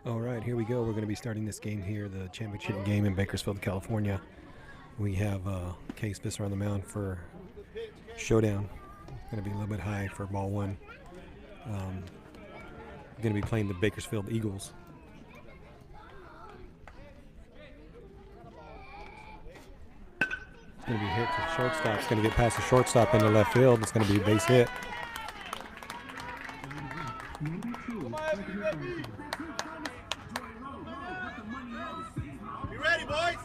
All right, here we go. We're going to be starting this game here, the championship game in Bakersfield, California. We have Case Visser on the mound for ShowDown. Going to be a little bit high for ball one. Going to be playing the Bakersfield Eagles. It's going to be hit to the shortstop. It's going to get past the shortstop into left field. It's going to be a base hit. You ready, boys?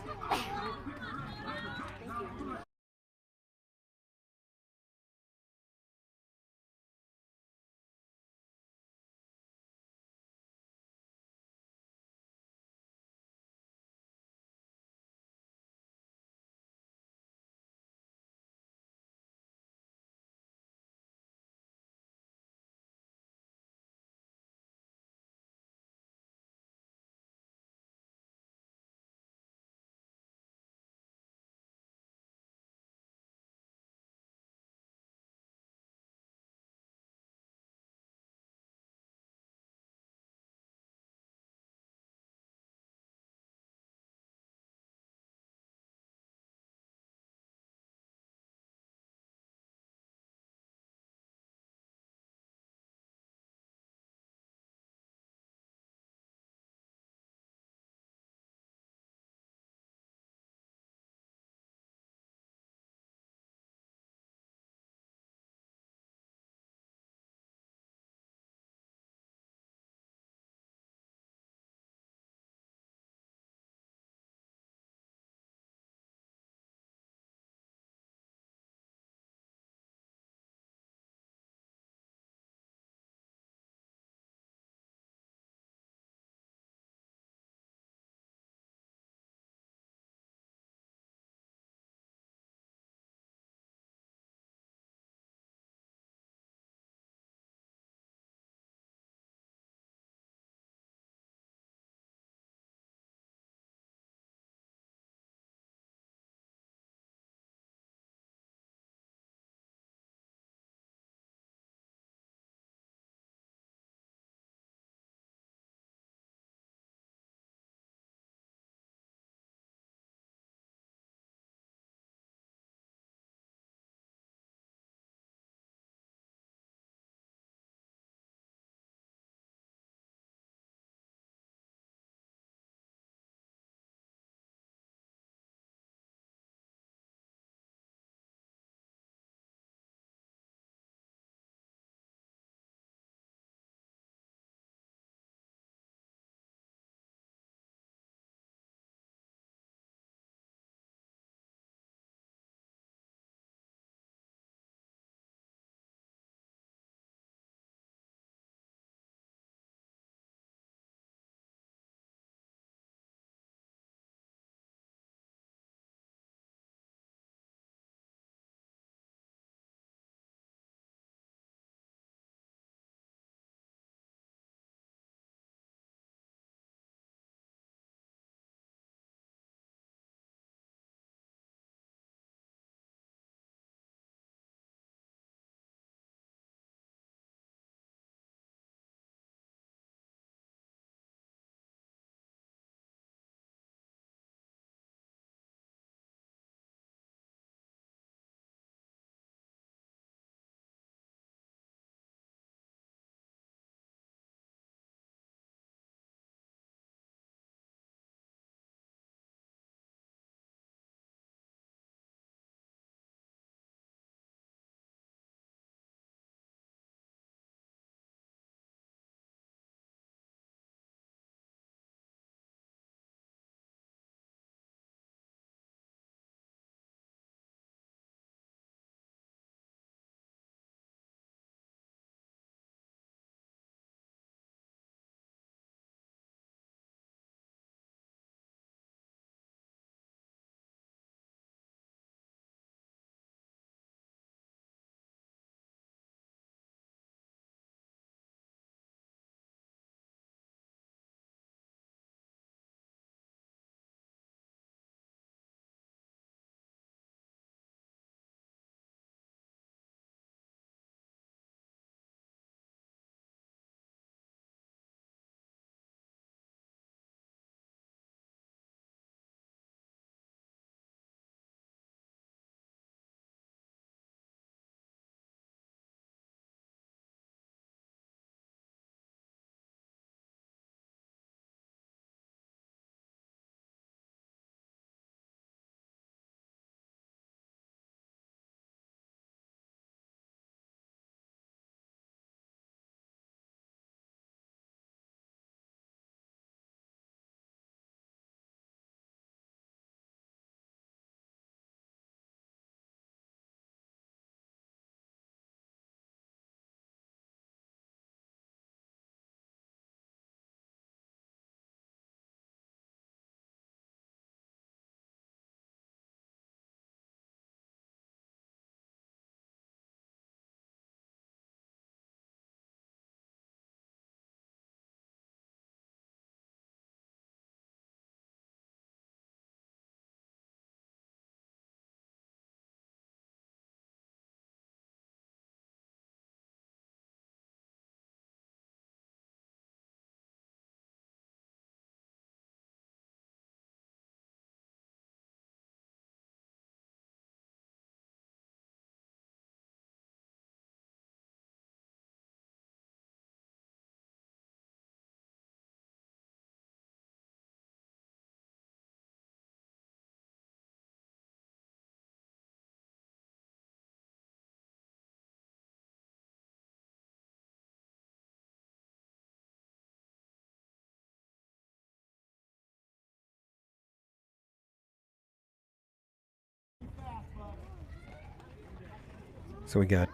So we got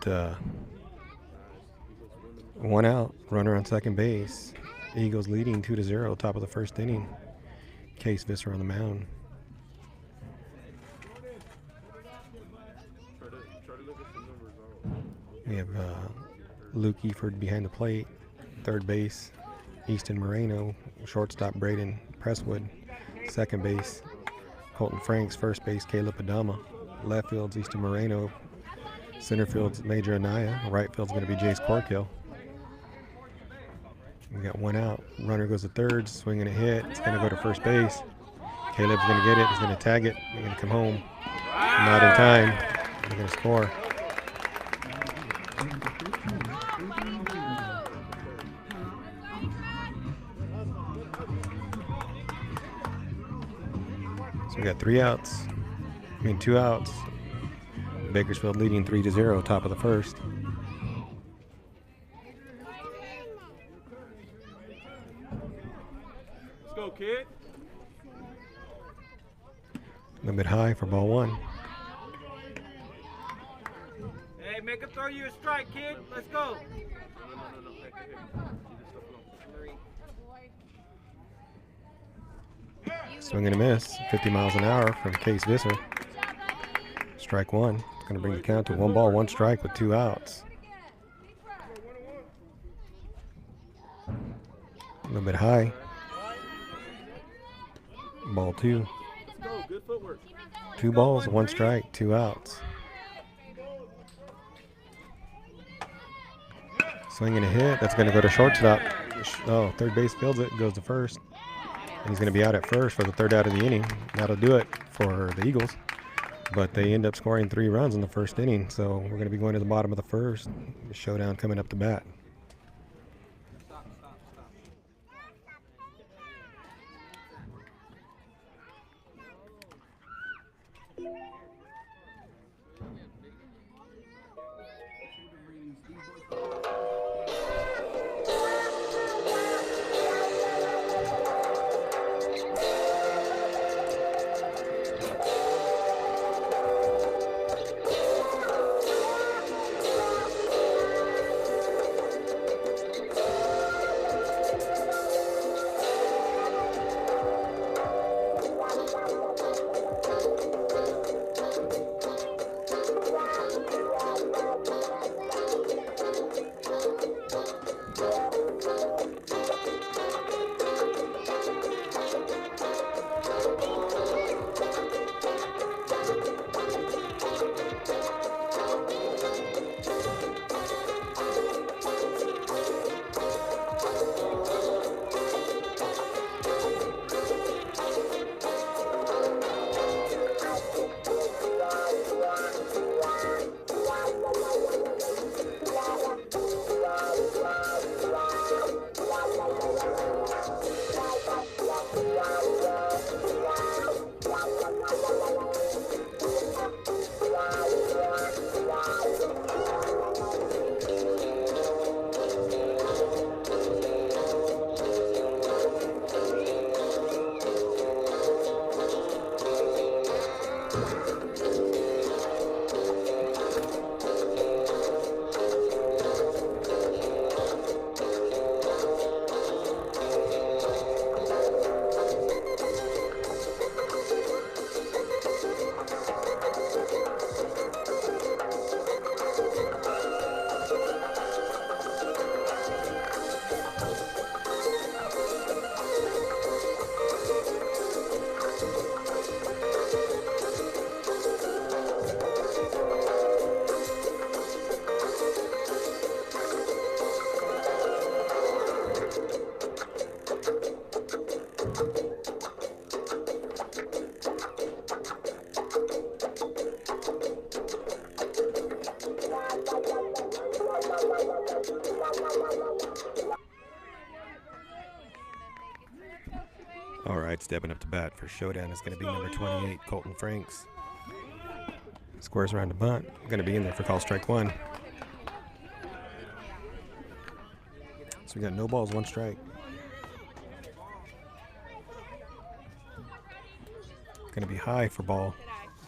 one out, runner on second base. Eagles leading 2-0, top of the first inning. Case Visser on the mound. We have Luke Eford behind the plate, third base, Easton Moreno, shortstop Braden Presswood, second base, Colton Franks, first base Caleb Adama, left field's Easton Moreno, center field's Major Anaya, right field's going to be Jace Corkill. We got one out, runner goes to third, swinging a hit, it's going to go to first base. Caleb's going to get it, he's going to tag it, he's going to come home. Not in time, they're going to score. So we got two outs. Bakersfield leading 3-0, top of the first. Let's go, kid. A little bit high for ball one. Hey, make him throw you a strike, kid. Let's go. Swing and a miss, 50 miles an hour from Case Visser. Strike one. It's going to bring the count to 1 ball, 1 strike with 2 outs. A little bit high. Ball 2. 2 balls, 1 strike, 2 outs. Swing and a hit. That's going to go to shortstop. Oh, third base fields it, goes to first. And he's going to be out at first for the 3rd out of the inning. That'll do it for the Eagles. But they end up scoring 3 runs in the first inning. So we're going to be going to the bottom of the first. ShowDown coming up to bat. All right, stepping up to bat for ShowDown is going to be number 28, Colton Franks. Squares around the bunt. Going to be in there for call strike 1. So we got no balls, 1 strike. Going to be high for ball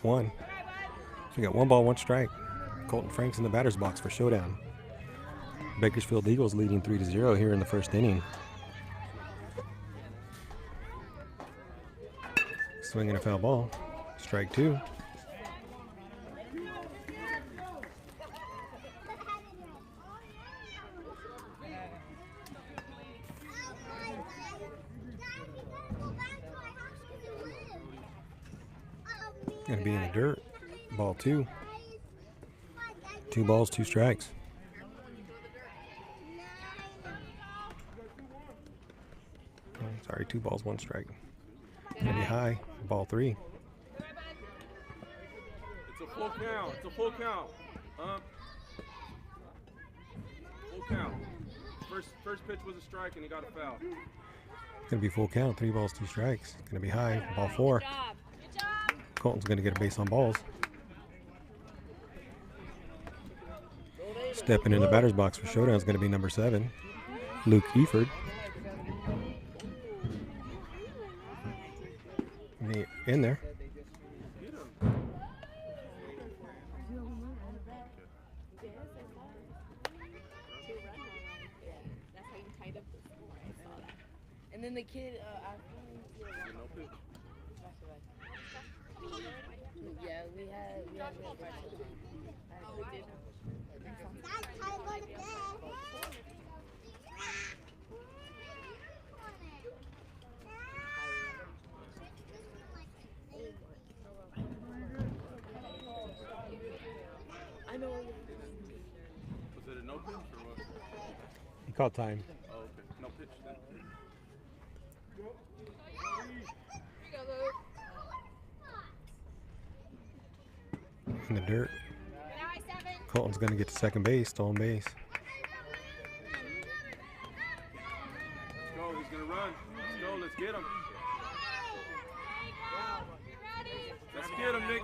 1. So we got 1 ball, 1 strike. Colton Franks in the batter's box for ShowDown. Bakersfield Eagles leading 3-0 here in the first inning. Swinging a foul ball. Strike 2. Going to be in the dirt. Ball 2. 2 balls, 2 strikes. Oh, sorry, 2 balls, 1 strike. Going to be high. Ball 3. It's a full count. It's a full count. Full count. First pitch was a strike and he got a foul. Going to be full count. 3 balls, 2 strikes. Going to be high. Ball 4. Colton's going to get a base on balls. Stepping in the batter's box for ShowDown is going to be number 7, Luke Eford. In there. And then the kid, yeah, we had I know. Was it a no pitch or what? He called time. Oh, okay. No pitch then. In the dirt. Colton's going to get to second base, stolen base. Let's go. He's going to run. Let's go. Let's get him. Let's get him, Nicky.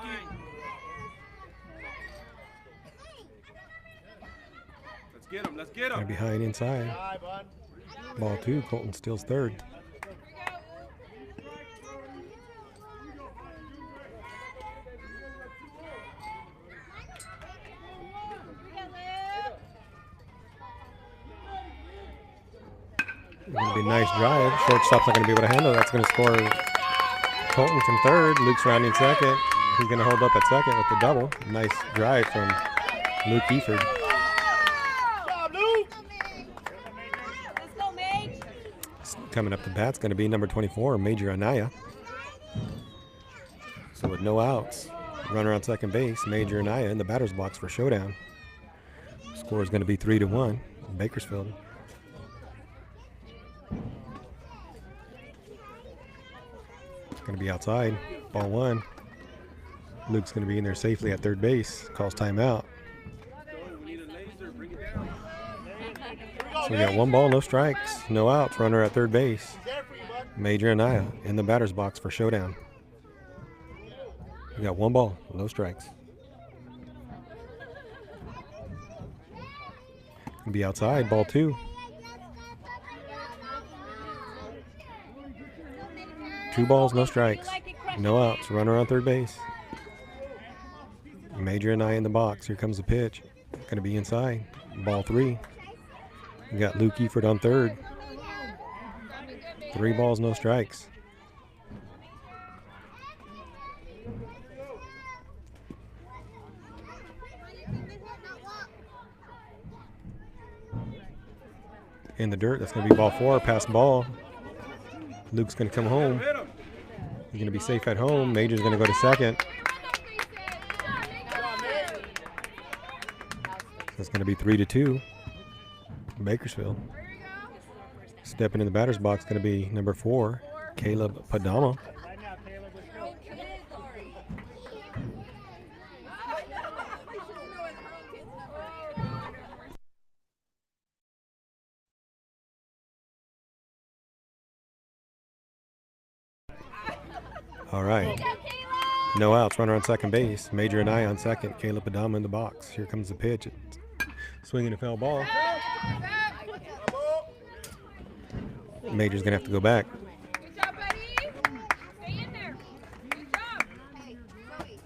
Let's get him. Let's get him. Going to be high and inside. Ball 2. Colton steals third. Going to be a nice drive. Shortstop's not going to be able to handle it. That's going to score Colton from third. Luke's rounding second. He's going to hold up at second with the double. Nice drive from Luke Eford. Coming up to bat's going to be number 24, Major Anaya. So with no outs, runner on second base, Major Anaya in the batter's box for ShowDown. Score is going to be 3-1, Bakersfield. Going to be outside, ball 1. Luke's going to be in there safely at third base. Calls timeout. So we got 1 ball, no strikes, no outs. Runner at third base. Major Anaya in the batter's box for ShowDown. We got 1 ball, no strikes. Gonna be outside, ball 2. 2 balls, no strikes, no outs. Runner on third base. Major Anaya in the box. Here comes the pitch. Going to be inside. Ball 3. We got Luke Eford on third. 3 balls, no strikes. In the dirt. That's going to be ball 4. Pass ball. Luke's going to come home. He's going to be safe at home. Major's going to go to second. That's going to be 3-2. Bakersfield. Stepping in the batter's box going to be number 4, Caleb Padama. All right. No outs. Runner on second base. Major Anaya on second. Caleb Padama in the box. Here comes the pitch. Swinging a foul ball. Major's going to have to go back. Good job, buddy. Stay in there. Good job. Hey, Zoe.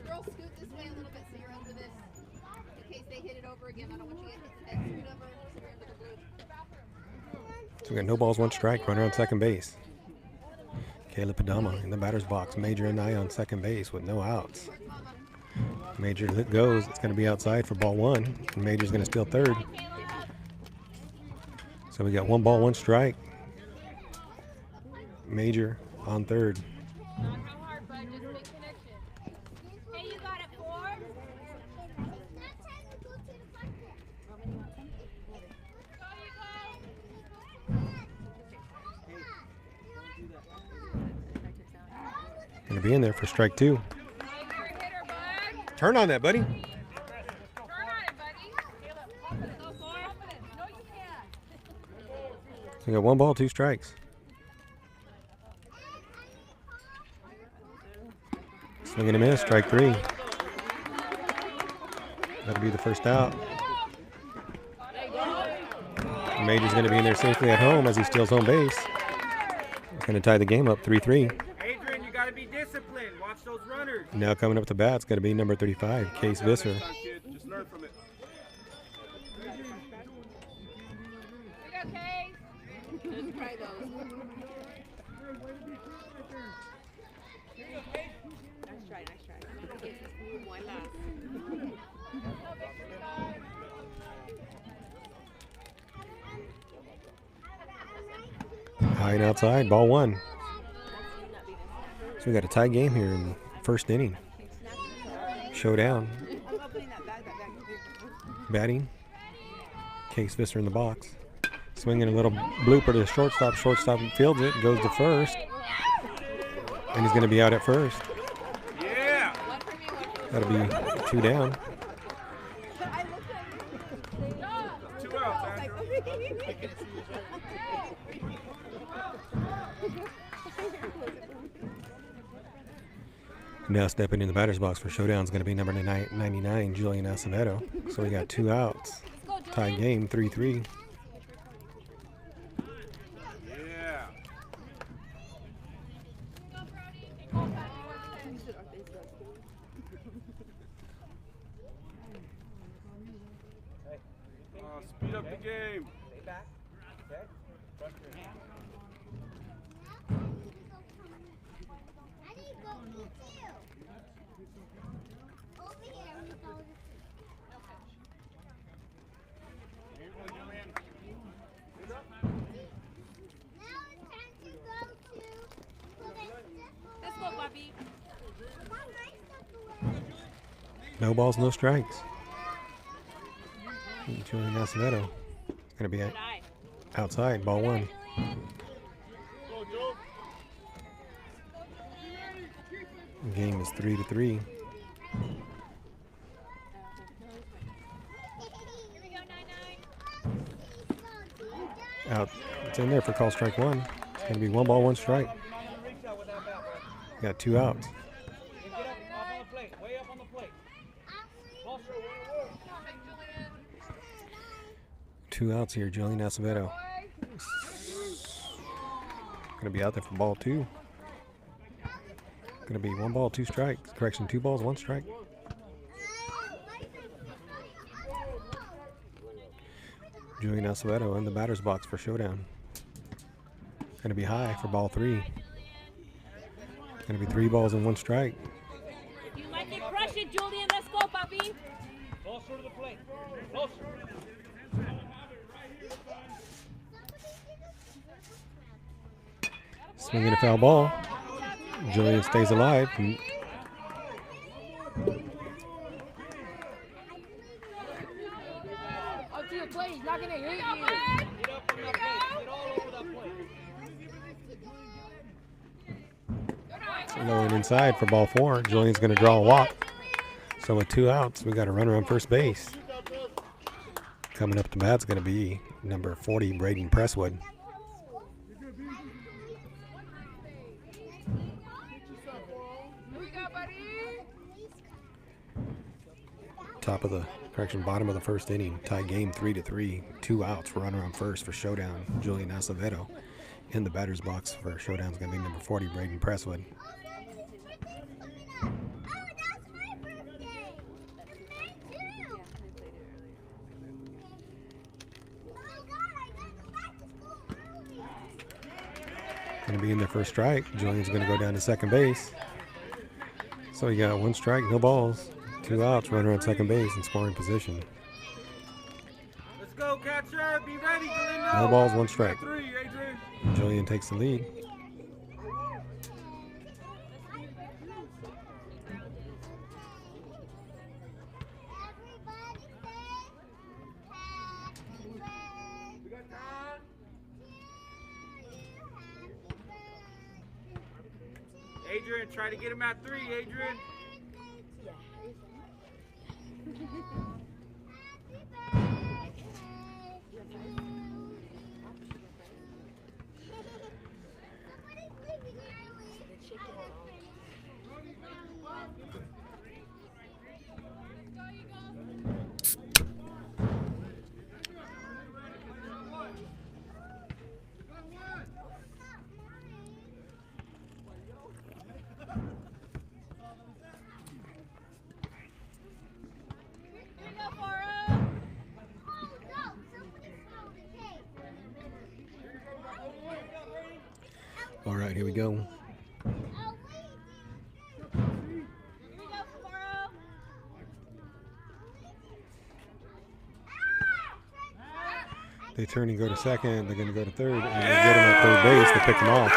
Girl, scoot this way a little bit so you're under this. So we got no balls, one strike. Runner on second base. Caleb Padama in the batter's box. Major and I on second base with no outs. Major goes. It's going to be outside for ball one. And Major's going to steal third. So we got one ball, one strike. Major on third. Not how hard, bud. Just make connection. Hey, you got it, 4? Going to be in there for strike two. Make your hitter, bud. Turn on that, buddy. Turn on it, buddy. Go for it. No, you can't. So we got one ball, two strikes. Swing and a miss, strike three. That'll be the first out. Major's going to be in there safely at home as he steals home base. He's going to tie the game up 3-3. Adrian, you got to be disciplined. Watch those runners. Now coming up to bat, it's going to be number 35, Case Visser. Next time, kid. Just learn from it. Here we go, Case. Just try those. Nice try. One last. High and outside, ball one. So we got a tie game here in the first inning. Showdown. Batting. Case Visser in the box. Swinging a little blooper to the shortstop. Shortstop fields it, goes to first. And he's going to be out at first. Yeah. That'll be two down. 2 outs, Andrew. Now stepping in the batter's box for Showdown is going to be number 99, Julian Acevedo. So we got 2 outs. Tie game, 3-3. Yeah. Speed up the game. Let's go, Bobby. No balls, no strikes. Julian Acevedo is going to be outside, ball one. The game is 3-3. Here we go, 9-9. Out. It's in there for call strike one. It's going to be one ball, one strike. Got 2 outs. Two outs here, Julian Acevedo. Going to be out there for ball two. Going to be 1 ball, 2 strikes. Correction, 2 balls, 1 strike. Julian Acevedo in the batter's box for Showdown. Going to be high for ball 3. Going to be 3 balls and 1 strike. You like it, crush it, Julian. Let's go, Bobby. Closer to the plate. Closer. Swinging a foul ball. Julian stays alive. Up to the plate. He's not gonna hit you. Get up on that plate. Get all over that plate. Low and inside for ball 4. Julian's going to draw a walk. So with 2 outs, we got a runner on first base. Coming up to bat's going to be number 40, Braden Presswood. Bottom of the first inning. Tie game 3-3. 2 outs, runner on first for Showdown, Julian Acevedo. In the batter's box for Showdown's going to be number 40, Braden Presswood. Going to be in there for a strike. Julian's going to go down to second base. So you got 1 strike, no balls, 2 outs, runner on second base in scoring position. Let's go, catcher. Be ready, Galindo. No balls, 1 strike. 3, Adrian. Julian takes the lead. Adrian, try to get him at 3, Adrian. All right, here we go. They turn and go to second. They're going to go to third, and they get him at third base. They pick him off.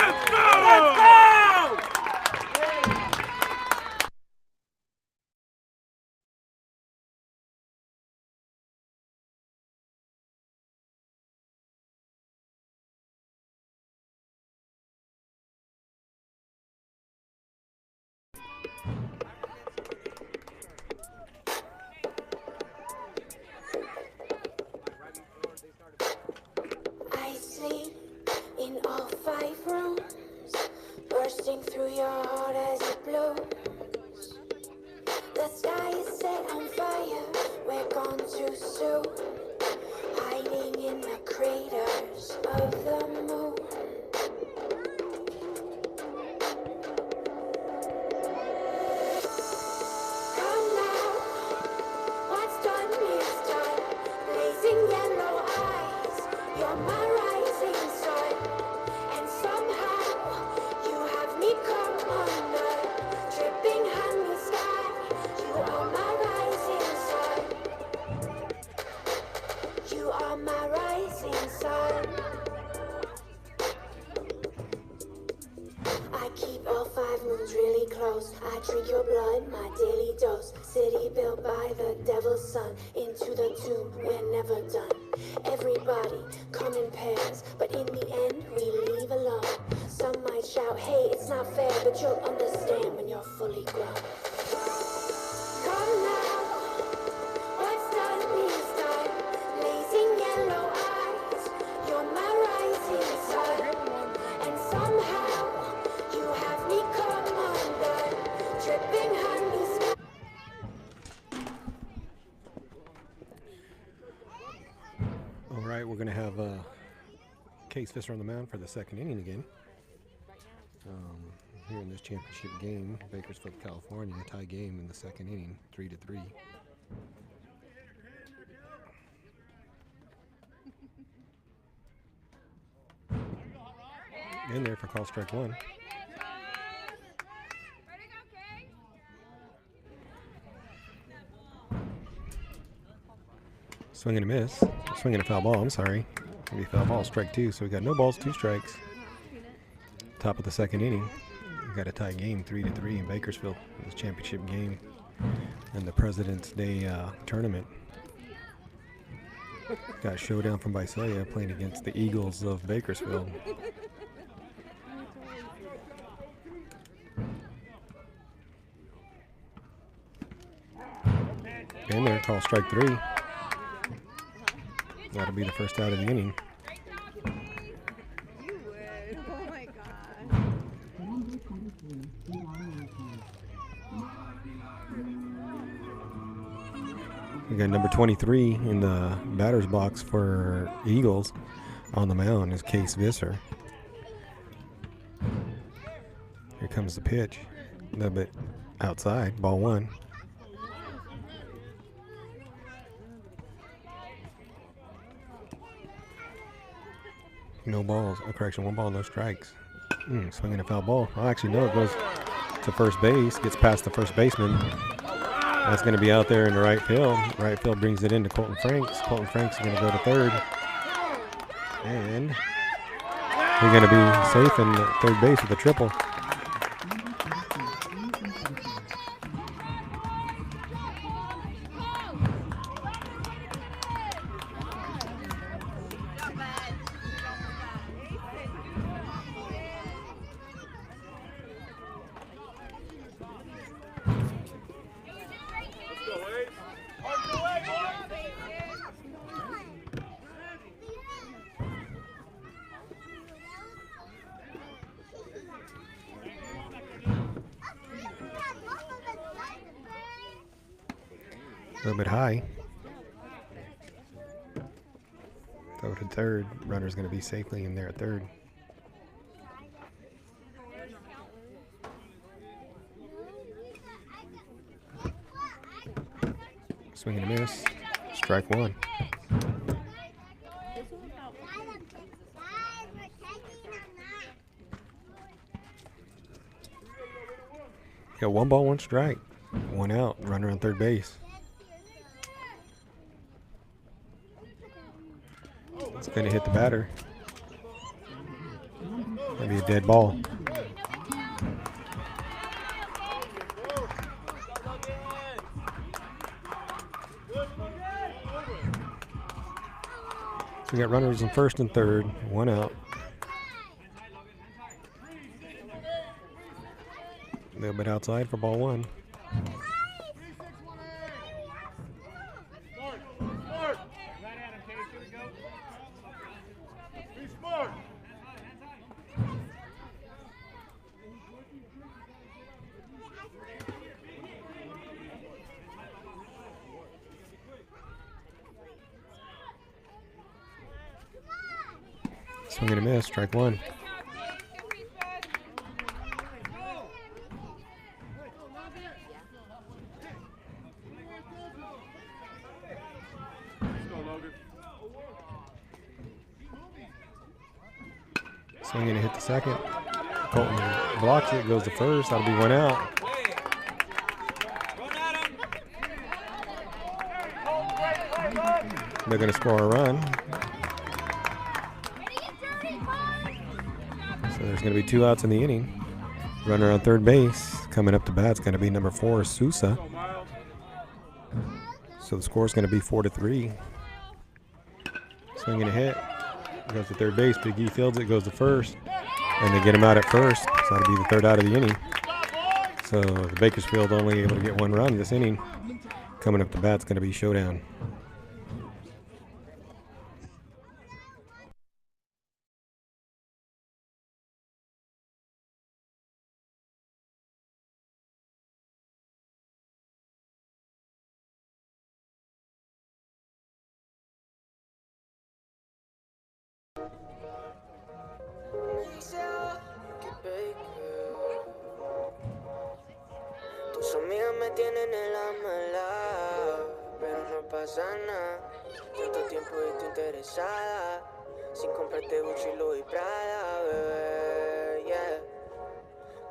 I sleep in all 5 rooms, bursting through your heart as it blows. The sky is set on fire, we're gone too soon, hiding in the craters of the moon. Come now, what's done is done, blazing yellow eyes, you're my rising sun, and somehow you have me come undone, dripping honey sky, you are my rising sun, you are my rising sun. I keep all 5 moons really close, I drink your blood, my daily dose, city built by the devil's son, into the tomb, we're never done. Everybody come in pairs, but in the end we leave alone. Some might shout, hey, it's not fair, but you'll understand when you're fully grown. Come now, what's done is done, blazing yellow eyes, you're my rising sun, and somehow you have me come undone, dripping honey sky. All right, we're going to have Case Visser on the mound for the second inning again. Here in this championship game, Bakersfield, California, tie game in the second inning, 3-3. In there for call strike 1. Swing and a miss. Swing and a foul ball, I'm sorry. Maybe foul ball, strike 2. So we got no balls, 2 strikes. Top of the second inning. We got a tie game, 3-3 in Bakersfield. This championship game and the President's Day tournament. Got ShowDown from Visalia playing against the Eagles of Bakersfield. In there, call strike 3. That'll be the first out of the inning. You would. Oh my god. We got number 23 in the batter's box for Eagles on the mound is Case Visser. Here comes the pitch. A little bit outside, ball 1. No balls. Oh, correction, 1 ball, no strikes. Swinging a foul ball. I actually know it goes to first base, gets past the first baseman. That's going to be out there in the right field. Right field brings it into Colton Franks. Colton Franks is going to go to third. And we're going to be safe in third base with a triple. A little bit high. Throw to third. Runner's going to be safely in there at third. Swing and a miss. Strike one. Got 1 ball, 1 strike. 1 out. Runner on third base. It's going to hit the batter. Going to be a dead ball. So we got runners in first and third. 1 out. A little bit outside for ball 1. Swing and a miss, strike one. Swing and hit the second. Colton blocks it, goes to first. That'll be 1 out. They're going to score a run. So there's going to be 2 outs in the inning. Runner on third base. Coming up to bat is going to be number 4, Sousa. So the score is going to be 4-3. Swing and a hit. Goes to third base. Big E fields it, goes to first. And they get him out at first. So that'll be the 3rd out of the inning. So the Bakersfield only able to get 1 run this inning. Coming up to bat is going to be ShowDown. Tus amigas me tienen en la mala, pero no pasa nada. Tanto tiempo y tú interesada, sin comprarte Gucci, Louis, Prada, bebé, yeah.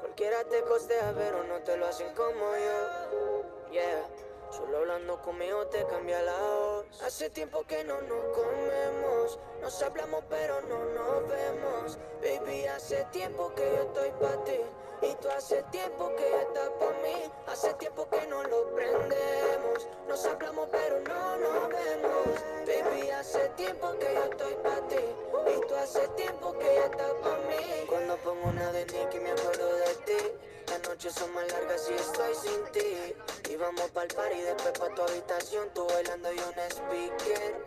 Cualquiera te costea, pero no te lo hacen como yo, yeah. Solo hablando conmigo te cambia la voz. Hace tiempo que no nos comemos. Nos hablamos pero no nos vemos. Baby, hace tiempo que yo estoy pa' ti. Y tú hace tiempo que ya estás pa' mí. Hace tiempo que no lo prendemos. Nos hablamos pero no nos vemos. Baby, hace tiempo que yo estoy pa' ti. Y tú hace tiempo que ya estás pa' mí. Cuando pongo una de Nicky me acuerdo de ti. Las noches son más largas y estoy sin ti. Y vamos pa'l party, después pa' tu habitación. Tú bailando y un speaker.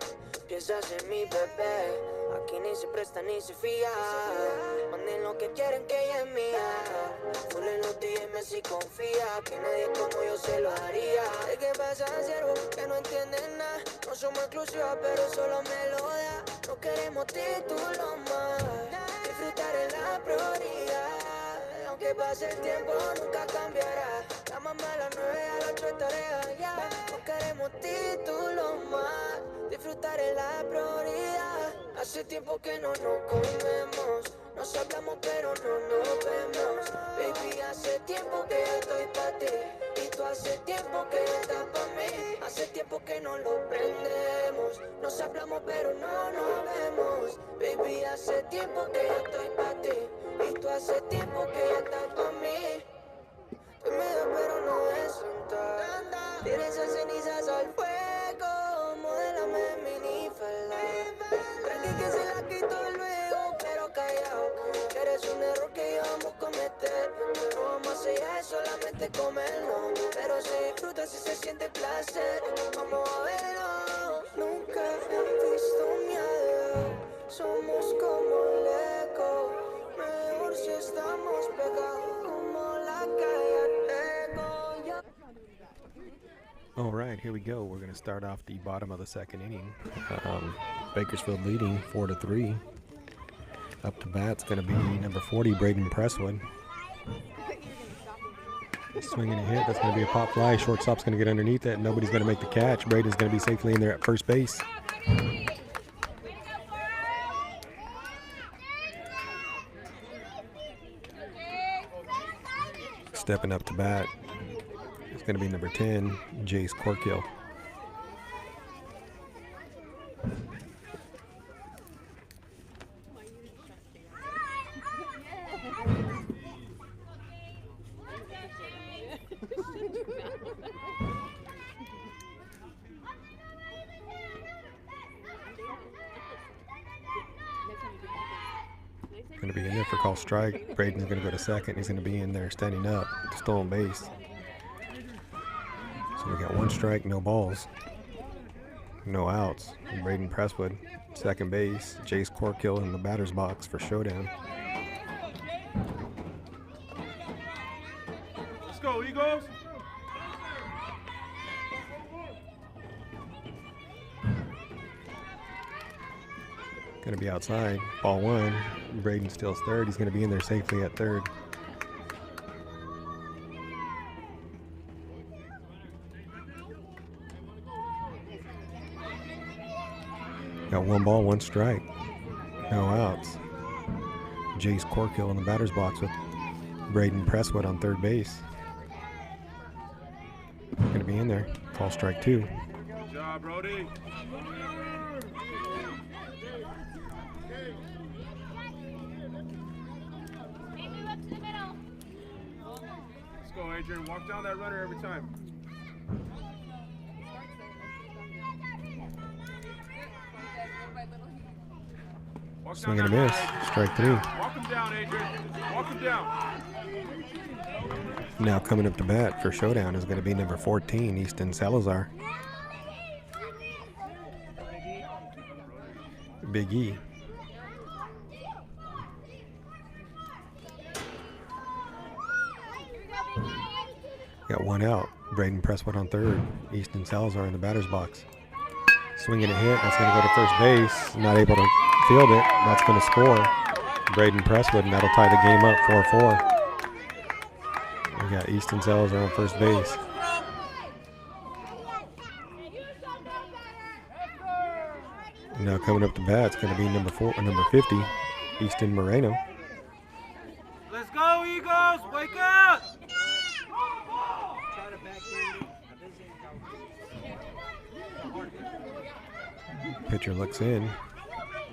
Piensas en mi bebé. Aquí ni se presta ni se fía. Manden lo que quieren que ella es mía. Full en los DMs si confía. Que nadie como yo se lo haría. ¿De qué pasa, siervo? Que no entienden nada. No somos exclusivas pero solo me lo da. No queremos títulos más. Disfrutar es la prioridad. Aunque pase el tiempo nunca cambiará. La mamá a las 9, a las 8 es tarea ya. No queremos títulos más. Disfrutar es la prioridad. Hace tiempo que no nos comemos. Nos hablamos pero no nos vemos. Baby, hace tiempo que yo estoy pa' ti. Y tú hace tiempo que estás pa' mí. Hace tiempo que no lo prendemos. Nos hablamos pero no nos vemos. Baby, hace tiempo que yo estoy pa' ti. Y tú hace tiempo que estás pa' mí. Te me da pero no es sentar. Tira esas cenizas al fuego. Modélame minifalda. Tranqui que se la quito luego, pero callao. Que eres un error que íbamos a cometer. No vamos a hacer eso, solamente comerlo. Pero se disfruta si se siente placer. Vamos a verlo. Nunca he visto miedo. Somos como Lego. Mejor si estamos pegados como la calle Artego. All right, here we go. We're going to start off the bottom of the second inning. Bakersfield leading 4-3. Up to bat's going to be number 40, Braden Presswood. Swinging a hit. That's going to be a pop fly. Shortstop's going to get underneath it. Nobody's going to make the catch. Braden's going to be safely in there at first base. Stepping up to bat, it's going to be number 10, Jace Corkill. Going to be in there for call strike. Braden's going to go to second. He's going to be in there standing up, stolen base. So we got one strike, no balls, no outs. Braden Presswood, second base. Jace Corkill in the batter's box for ShowDown. Let's go, Eagles. Going to be outside. Ball one. Braden steals third. He's going to be in there safely at third. Got one ball, one strike. No outs. Jace Corkill in the batter's box with Braden Presswood on third base. Going to be in there. Call strike two. Good job, Brody. Let's go, Adrian. Walk down that runner every time. Walk Swing down and a that miss. runner, Adrian. Strike three. Walk him down, Adrian. Walk him down. Now coming up to bat for ShowDown is going to be number 14, Easton Salazar. Big E. Got one out. Braden Presswood on third. Easton Salazar in the batter's box. Swinging a hit. That's going to go to first base. Not able to field it. That's going to score. Braden Presswood, and that'll tie the game up 4-4. We got Easton Salazar on first base. Now coming up to bat, it's going to be number 50, Easton Moreno. Let's go, Eagles! Wake up! Pitcher looks in,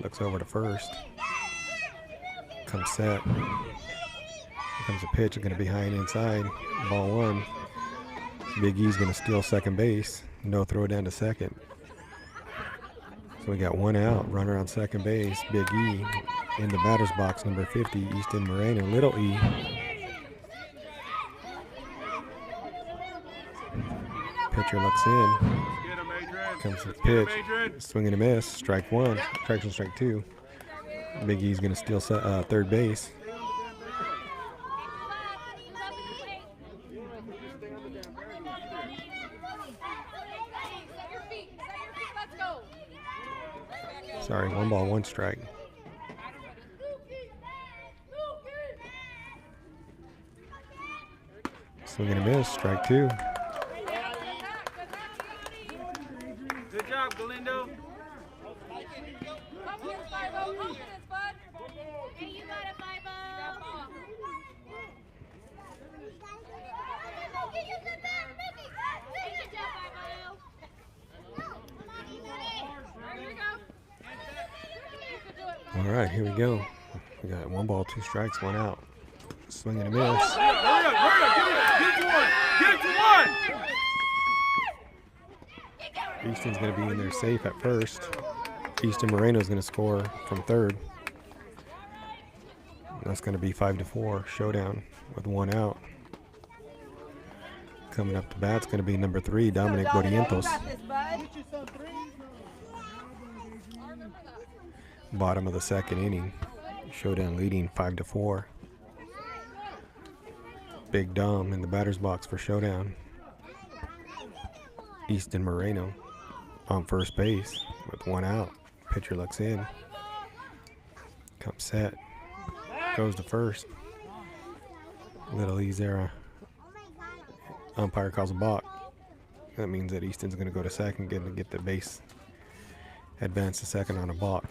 looks over to first. Comes set. Here comes a pitch. It's going to be high and inside. Ball one. Big E's going to steal second base. No throw down to second. So we got one out. Runner on second base. Big E in the batter's box. Number 50, Easton Moreno. Little E. Pitcher looks in. Get him, Adrian. Comes the Let's get him, pitch. Adrian. Swing and a miss. Strike one. Strike two. Big E's going to steal third base. Sorry, one ball, one strike. Swing and a miss. Strike two. Good job, Galindo. Confidence, Spyro. Confidence, bud. Hey, you got it. All right, here we go. We got 1 ball, 2 strikes, 1 out. Swing and a miss. Hurry up, get it to one. Get it to one. Easton's going to be in there safe at first. Easton Moreno's going to score from third. That's going to be 5-4. Showdown with 1 out. Coming up to bat's going to be number 3, Dominic Bodientos. Bottom of the 2nd inning. Showdown leading 5-4. Big Dom in the batter's box for Showdown. Easton Moreno on first base with 1 out. Pitcher looks in. Comes set. Goes to first. Little ease there. Umpire calls a balk. That means that Easton's going to go to second, get the base. Advance to second on a balk.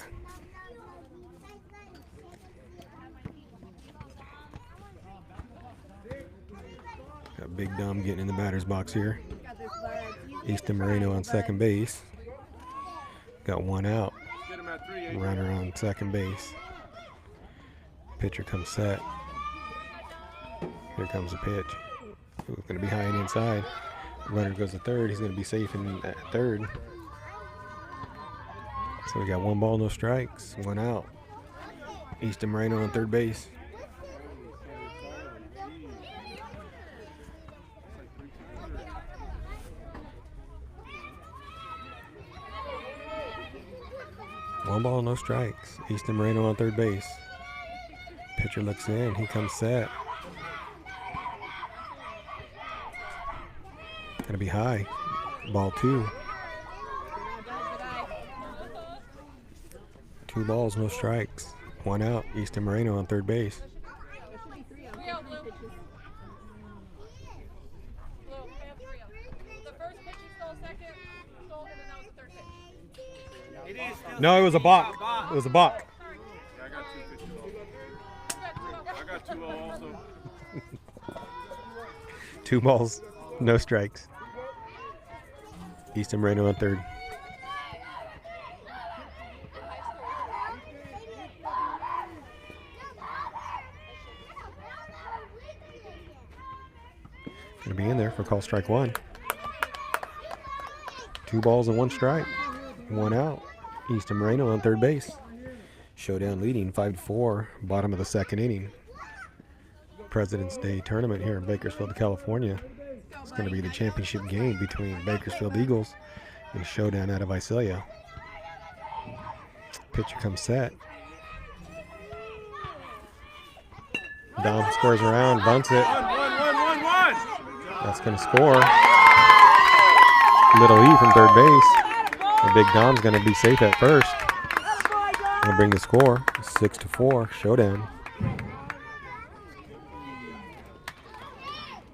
Got Big Dom getting in the batter's box here. Easton Moreno on second base. Got 1 out. Runner on second base. Pitcher comes set. Here comes the pitch. It's going to be high and inside. Runner goes to third. He's going to be safe at third. So we got 1 ball, no strikes, 1 out. Easton Moreno on third base. One ball, no strikes. Easton Moreno on third base. Pitcher looks in. He comes set. Gonna be high. Ball 2. 2 balls, no strikes. 1 out. Easton Moreno on third base. No, it was a balk. It was a balk. Yeah, I got 2 pitches also. I got 2 also. 2 balls, no strikes. Easton Moreno on third. Gonna be in there for call strike 1. 2 balls and 1 strike. 1 out. Easton Moreno on third base. Showdown leading 5-4. Bottom of the 2nd inning. President's Day tournament here in Bakersfield, California. It's going to be the championship game between Bakersfield Eagles and Showdown out of Visalia. Pitcher comes set. Dom scores around, bunts it. One. That's going to score. Little E from third base. The Big Dom's going to be safe at first. Going to bring the score 6-4. Showdown.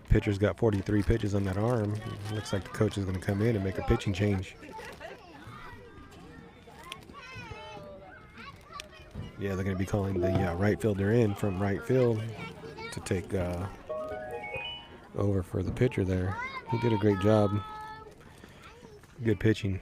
Pitcher's got 43 pitches on that arm. Looks like the coach is going to come in and make a pitching change. Yeah, they're going to be calling the right fielder in from right field to take over for the pitcher there. He did a great job. Good pitching.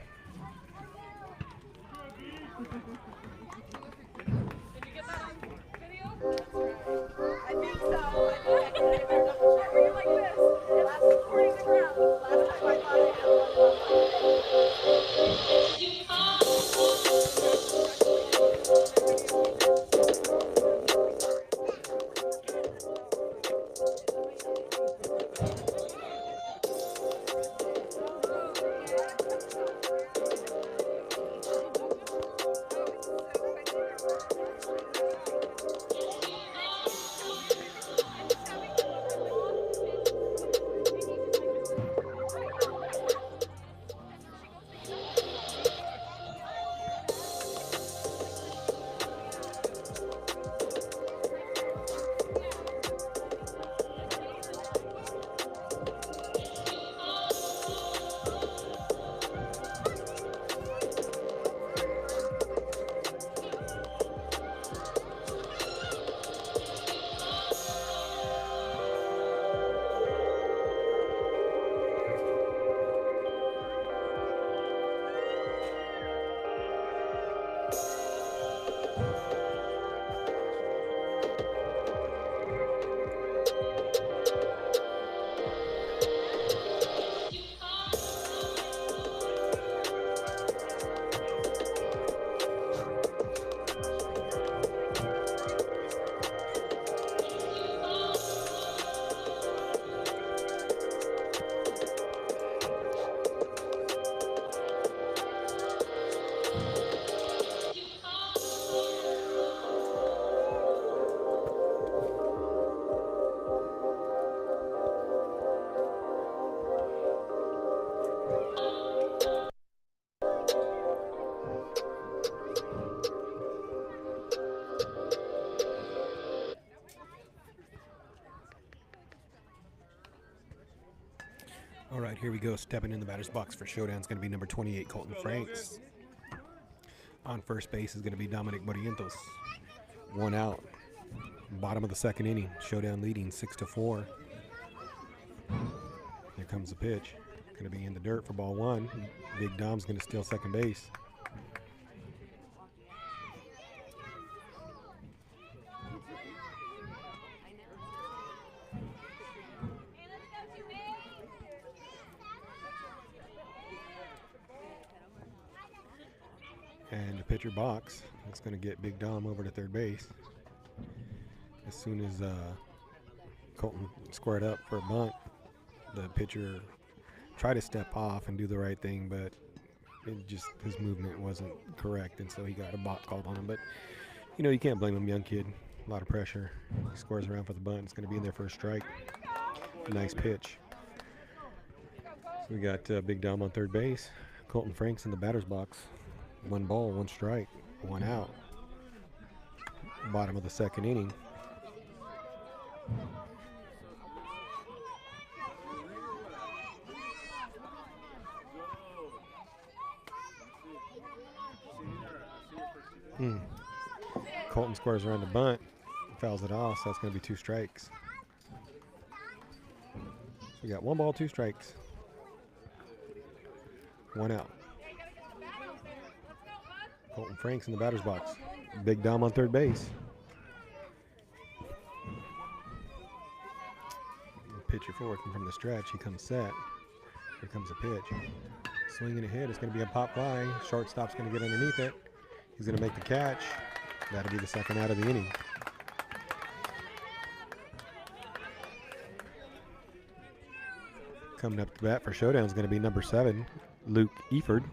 All right, here we go. Stepping in the batter's box for Showdown is going to be number 28, Colton Franks. On first base is going to be Dominic Barrientos. 1 out. Bottom of the second inning. Showdown leading 6-4. Here comes the pitch. Going to be in the dirt for ball 1. Big Dom's going to steal second base. And the pitcher box. It's going to get Big Dom over to third base. As soon as Colton squared up for a bunt, the pitcher tried to step off and do the right thing, but his movement wasn't correct, and so he got a balk called on him. But you can't blame him, young kid. A lot of pressure. He squares around for the bunt. It's going to be in there for a strike. Nice pitch. So we got Big Dom on third base. Colton Franks in the batter's box. 1 ball, 1 strike, 1 out. Bottom of the second inning. Colton squares around the bunt, fouls it off, so that's going to be 2 strikes. So we got 1 ball, 2 strikes, 1 out. Colton Franks in the batter's box. Big Dom on third base. Pitcher working from the stretch. He comes set. Here comes the pitch. Swinging a hit. It's going to be a pop fly. Shortstop's going to get underneath it. He's going to make the catch. That'll be the second out of the inning. Coming up to bat for Showdown is going to be number 7, Luke Eford.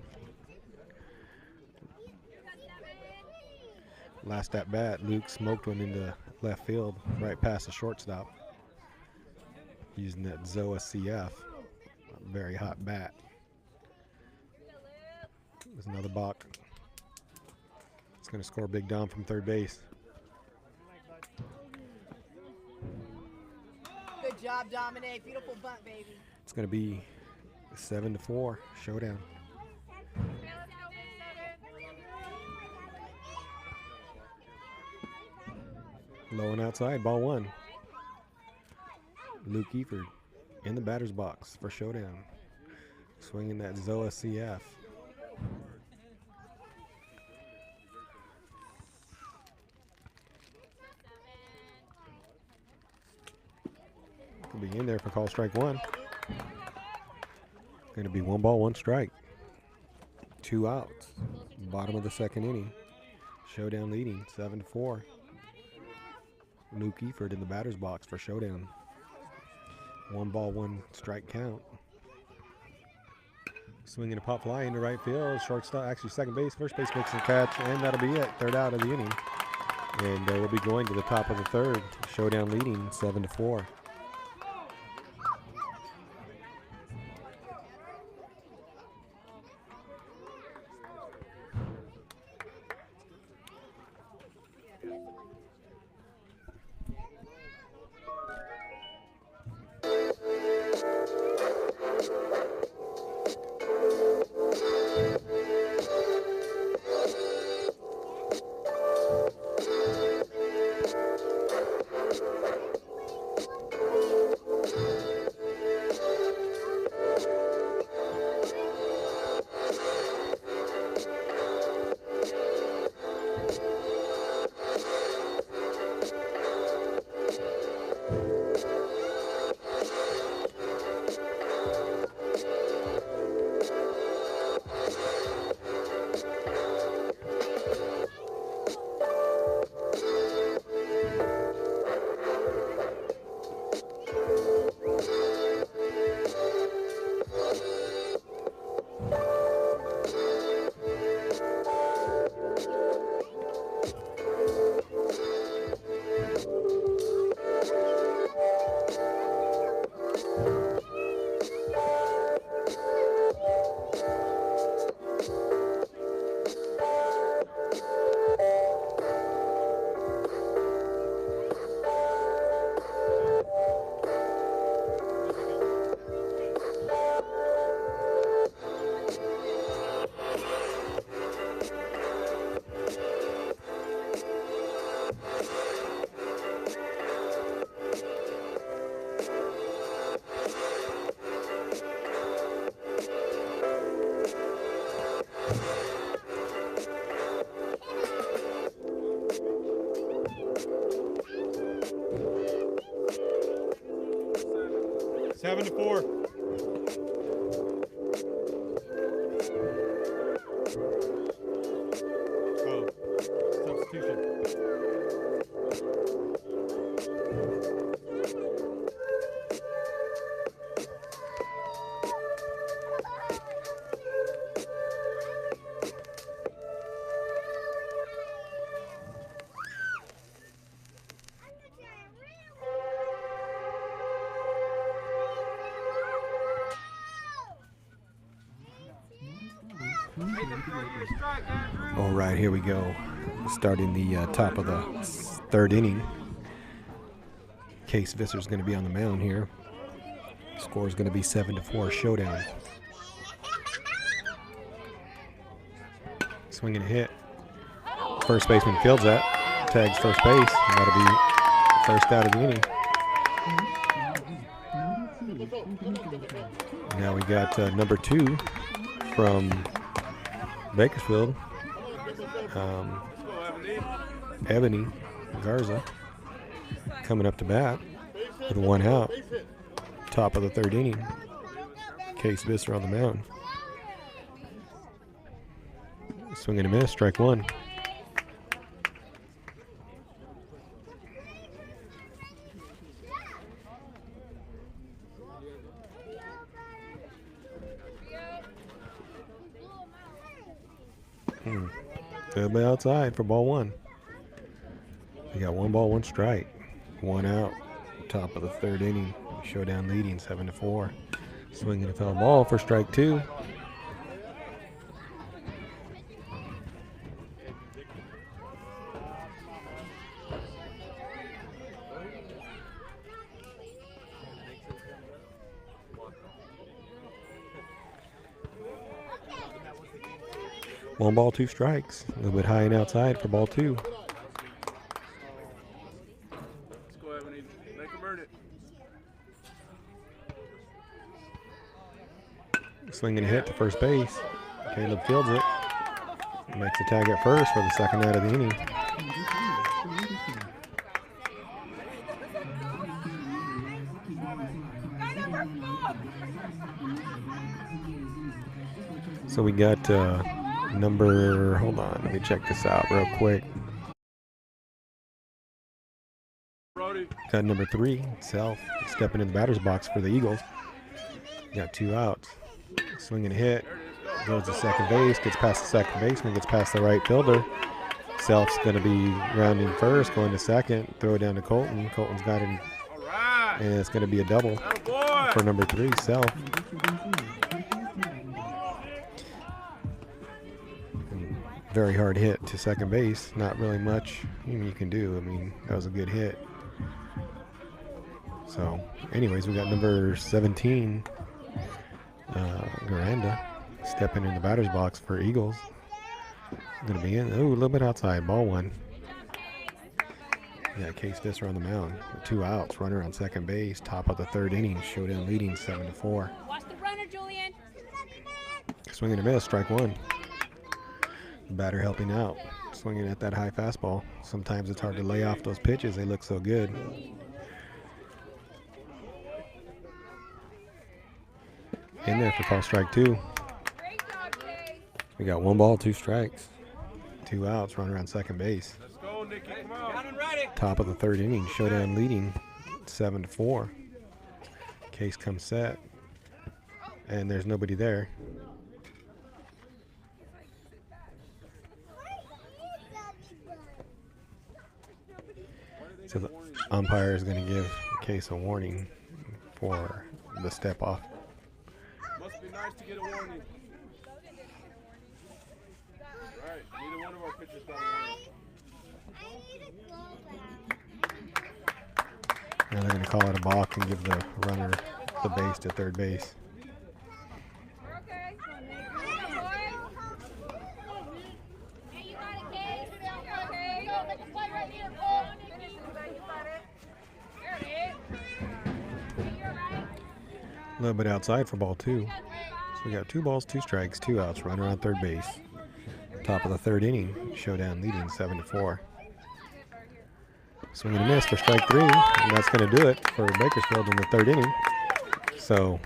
Last at bat, Luke smoked one into left field, right past the shortstop, using that Zoa CF. A very hot bat. There's another balk. It's going to score Big Dom from third base. Good job, Dominic. Beautiful bunt, baby. It's going to be 7-4, Showdown. Low and outside, ball 1. Luke Eford in the batter's box for Showdown. Swinging that Zoa CF. Could be in there for call strike 1. Going to be 1 ball, 1 strike. 2 outs. Bottom of the second inning. Showdown leading 7-4. Luke Eford in the batter's box for Showdown. 1 ball, 1 strike count. Swinging a pop fly into right field. Shortstop, actually second base, first base makes the catch, and that'll be it. Third out of the inning. And we'll be going to the top of the third. Showdown leading 7-4. 7-4. Oh, substitution. All right, here we go. Starting the top of the third inning. Case Visser's going to be on the mound here. Score is going to be 7-4 showdown. Swinging a hit. First baseman fields that. Tags first base. And that'll be first out of the inning. Now we got number 2 from Bakersfield. Ebony Garza coming up to bat with 1 out. Top of the third inning. Case Visser on the mound. Swing and a miss, strike 1. They'll be outside for ball 1. We got 1 ball, 1 strike. 1 out. Top of the third inning. Showdown leading 7-4. Swinging a foul ball for strike 2. One ball, 2 strikes. A little bit high and outside for ball 2. Let's go, Ebony. Make him earn it. Swinging a hit to first base. Caleb fields it. Makes a tag at first for the second out of the inning. So we got number, hold on, let me check this out real quick. Got number 3, Self, stepping in the batter's box for the Eagles. Got 2 outs. Swinging a hit, goes to second base, gets past the second baseman, gets past the right fielder. Self's going to be rounding first, going to second, throw it down to Colton. Colton's got him, and it's going to be a double for number 3, Self. Very hard hit to second base. Not really much you can do. I mean, that was a good hit. So, anyways, we got number 17, Garanda, stepping in the batter's box for Eagles. Going to be in. Oh, a little bit outside. Ball 1. Yeah, Case Visser on the mound with 2 outs. Runner on second base. Top of the third inning. Showdown leading 7-4. Watch the runner, Julian. Swing and a miss. Strike 1. Batter helping out, swinging at that high fastball. Sometimes it's hard to lay off those pitches. They look so good. In there for call strike 2. We got 1 ball, 2 strikes. 2 outs, runner on second base. Let's go, Nikki. Come on. Top of the third inning, showdown leading 7-4. Case comes set, and there's nobody there. So the umpire is going to give Case a warning for the step off. Must be nice to get a warning. Right, neither one of our pitchers got a warning. Now they're going to call it a balk and give the runner the base to third base. A little bit outside for ball 2. So we got 2 balls, 2 strikes, 2 outs, runner on third base. Top of the third inning, showdown leading 7-4. Swing and a miss for strike 3, and that's going to do it for Bakersfield in the third inning. So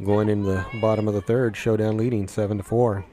going in the bottom of the third, Showdown leading 7-4.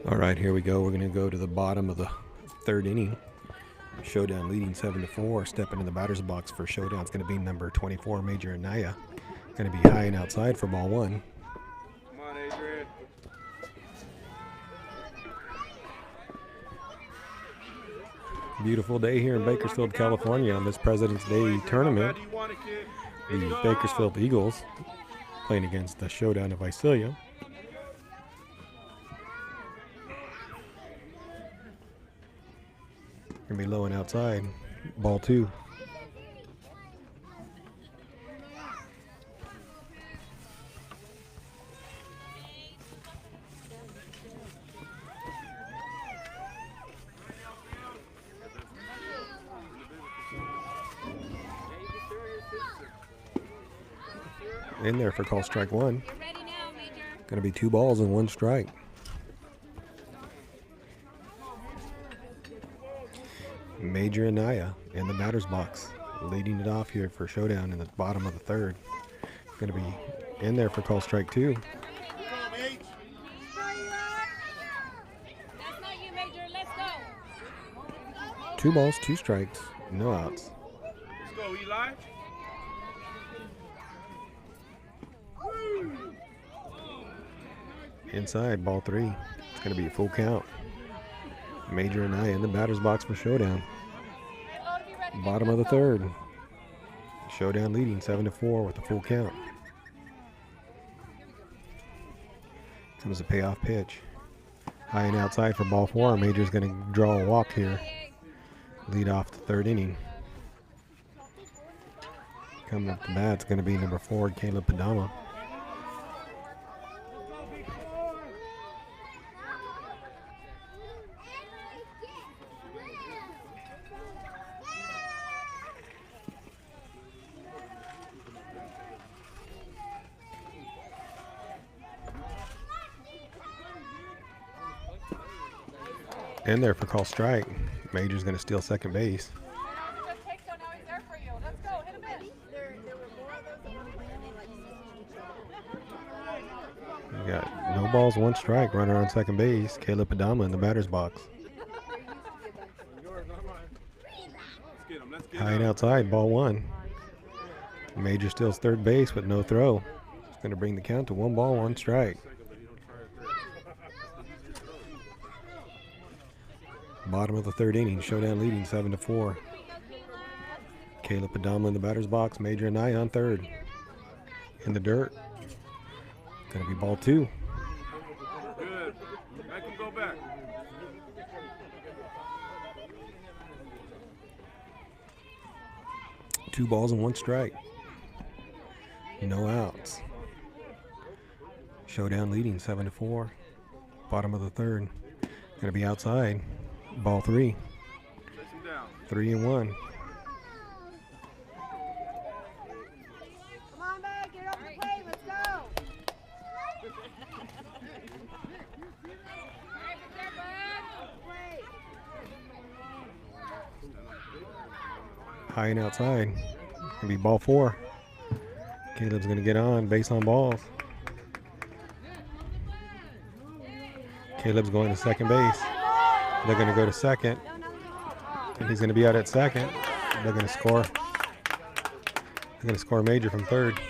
All right, here we go. We're going to go to the bottom of the third inning. Showdown leading 7-4. Stepping in the batter's box for Showdown is going to be number 24, Major Anaya. Going to be high and outside for ball one. Come on, Adrian. Beautiful day here in Bakersfield, California on this President's Day tournament. The Bakersfield Eagles playing against the Showdown of Visalia. Gonna be low and outside. Ball two. In there for call strike one. Gonna be 2 balls and 1 strike. Major Anaya in the batter's box, leading it off here for Showdown in the bottom of the third. Going to be in there for call strike 2. That's not you, Major. Let's go. 2 balls, 2 strikes, no outs. Let's go, Eli. Inside, ball 3. It's going to be a full count. Major Anaya in the batter's box for Showdown. Bottom of the third. Showdown leading 7-4 with a full count. Comes a payoff pitch. High and outside for ball 4. Major's going to draw a walk here. Lead off the third inning. Coming up the bat, it's going to be number 4, Caleb Padama. In there for call strike. Major's going to steal second base. balls, one strike. Runner on second base. Caleb Adama in the batter's box. High and outside, ball one. Major steals third base with no throw. It's going to bring the count to 1 ball, 1 strike. Bottom of the third inning, Showdown leading 7-4. Caleb Adama in the batter's box, Major and I on third. In the dirt. Going to be ball 2. Good. I can go back. Two balls and 1 strike. No outs. Showdown leading 7-4. Bottom of the third. Going to be outside. Ball 3. 3-1. Come on, man, get up the plate, let's go. High and outside. Gonna be ball 4. Caleb's gonna get on base on balls. Caleb's going to second base. They're gonna go to second, and he's gonna be out at second. They're gonna score. They're gonna score Major from third.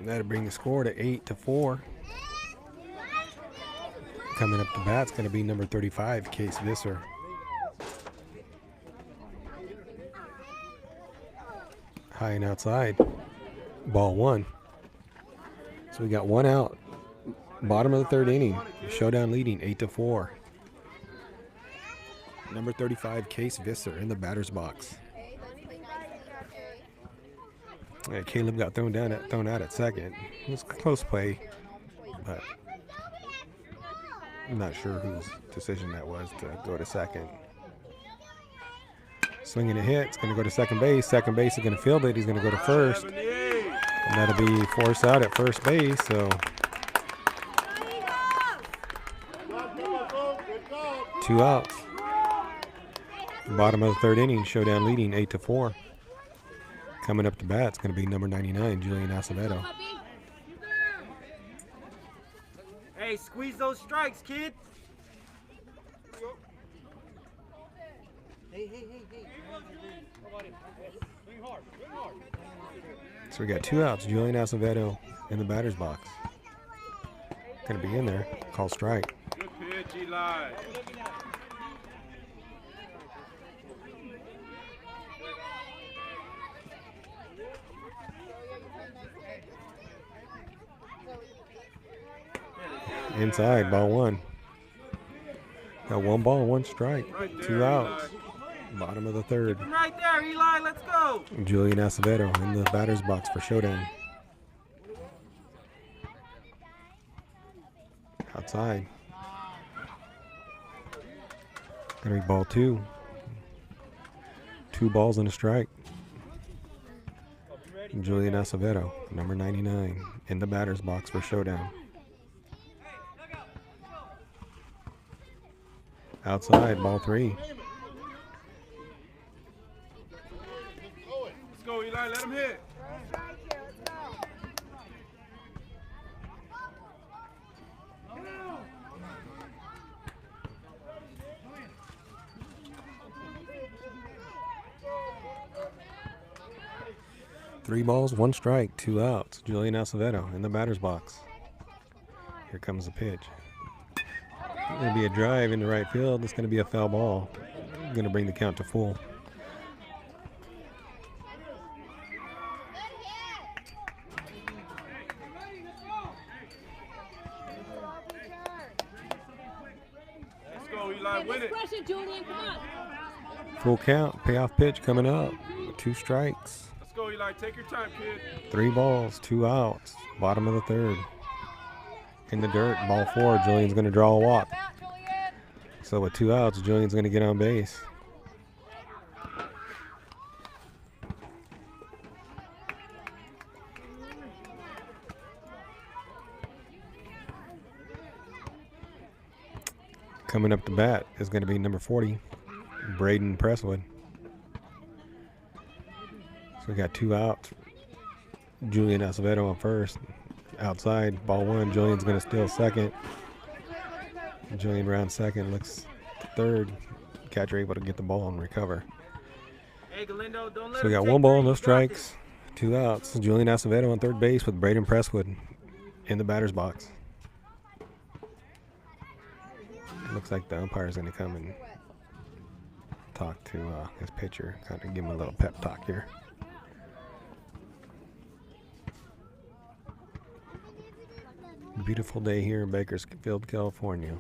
That'll bring the score to 8-4. Coming up to bat's going to be number 35, Case Visser. High and outside. Ball 1. So we got 1 out. Bottom of the third inning. Showdown leading 8-4. Number 35, Case Visser in the batter's box. Yeah, Caleb got thrown out at second. It was a close play, but I'm not sure whose decision that was to go to second. Swinging a hit. It's going to go to second base. Second base is going to field it. He's going to go to first. And that'll be forced out at first base. So 2 outs. Bottom of the third inning. Showdown leading 8-4. Coming up to bat, it's going to be number 99, Julian Acevedo. Hey, squeeze those strikes, kid. Hey. So we got 2 outs, Julian Acevedo in the batter's box. Going to be in there. Call strike. Good pitch, Eli. Inside, ball 1. Got 1 ball, 1 strike. 2 outs. Bottom of the third. Right there, Eli. Let's go. Julian Acevedo in the batter's box for Showdown. Outside. Gonna be ball 2. 2 balls and a strike. Julian Acevedo, number 99, in the batter's box for Showdown. Outside, ball 3. Let's go, Eli. Let him hit. 3 balls, 1 strike, 2 outs. Julian Acevedo in the batter's box. Here comes the pitch. It's going to be a drive into right field. It's going to be a foul ball. Going to bring the count to full. Let's go, Eli. Win it. Full count. Payoff pitch coming up. 2 strikes. Let's go, Eli. Take your time, kid. 3 balls, 2 outs. Bottom of the third. In the dirt, ball 4. Julian's going to draw a walk. So with 2 outs, Julian's going to get on base. Coming up to bat is going to be number 40, Braden Presswood. So we got 2 outs. Julian Acevedo on first. Outside, ball 1. Julian's going to steal second. Julian round second, looks to third. Catcher able to get the ball and recover. Hey, Galindo, don't let So we him got take 1 ball, three. no You got strikes, 2 outs. Julian Acevedo on third base with Braden Presswood in the batter's box. Looks like the umpire's going to come and talk to his pitcher, kind of give him a little pep talk here. Beautiful day here in Bakersfield, California.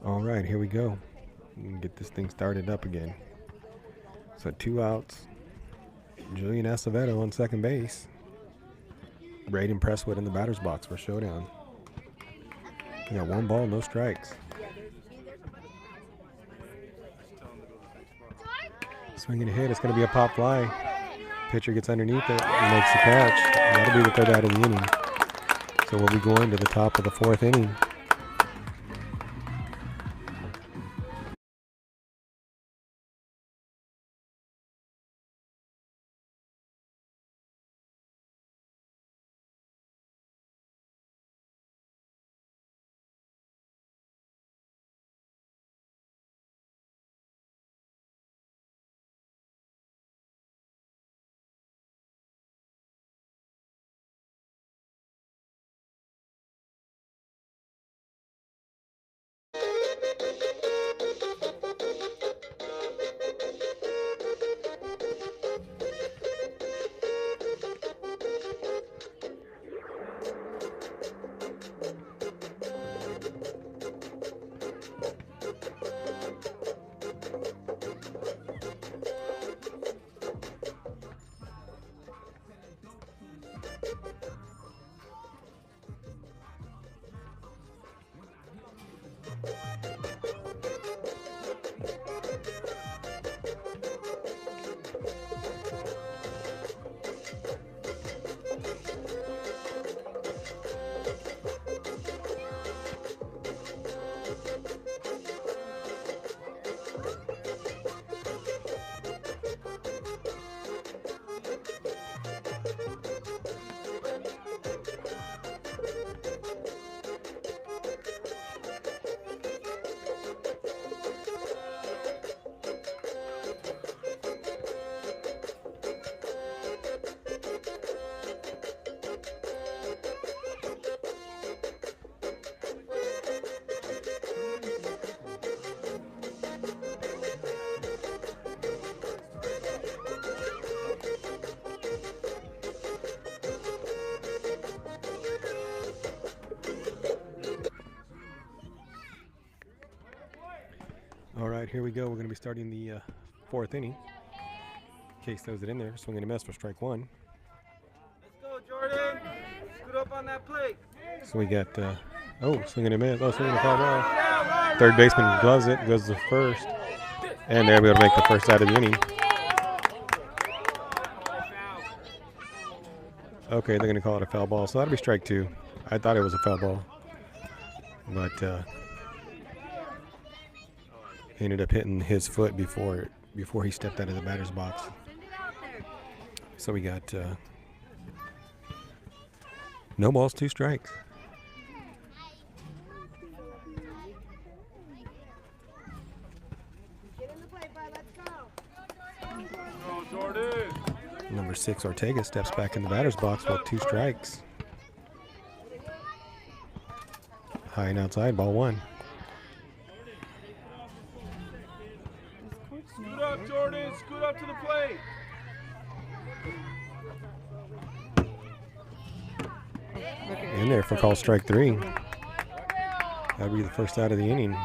All right, here we go. We can get this thing started up again. So 2 outs. Julian Acevedo on second base. Braden Presswood in the batter's box for ShowDown. We got 1 ball, no strikes. Swinging a hit, it's going to be a pop fly. Pitcher gets underneath it and makes the catch. That'll be the 3rd out of the inning. So we'll be going to the top of the 4th inning. All right, here we go. We're going to be starting the 4th inning. Case throws it in there. Swinging a miss for strike 1. Let's go, Jordan. Scoot up on that plate. So we got, swinging a miss. Oh, swinging a foul ball. 3rd baseman gloves it, goes to first. And they're able to make the 1st out of the inning. Okay, they're going to call it a foul ball. So that'll be strike 2. I thought it was a foul ball. But he ended up hitting his foot before he stepped out of the batter's box. So we got no balls, 2 strikes. Get in the play, bud. Let's go. Go, Jordan. Number 6, Ortega, steps back in the batter's box with 2 strikes. High and outside, ball 1. Scoot up, Jordan. Scoot up to the plate. In there for call strike 3. That'll be the 1st out of the inning.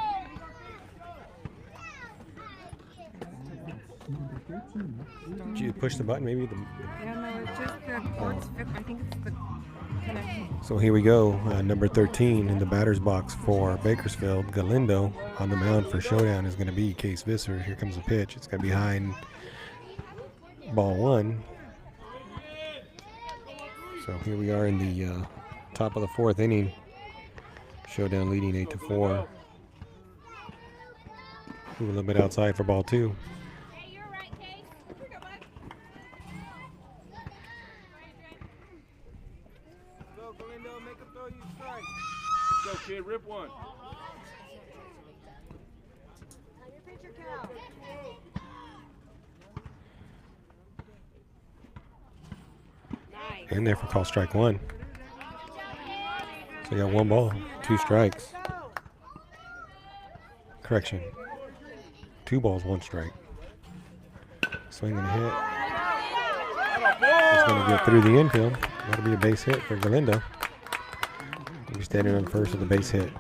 Did you push the button? Maybe the. Yeah, no, it's just the cords. I think it's the connection. So here we go, number 13 in the batter's box for Bakersfield. Galindo on the mound for ShowDown is going to be Case Visser. Here comes the pitch. It's going to be high and ball one. So here we are in the top of the fourth inning. ShowDown leading 8-4. A little bit outside for ball two. Hey, you're right, Case. Go, Galindo, make him throw you strike. Go, kid, rip one. On your pitcher, Cal. In there for call strike one. So you got 1 ball, 2 strikes. Correction. 2 balls, 1 strike. Swing and a hit. It's going to get through the infield. That'll be a base hit for Galindo. He's standing on first with a base hit.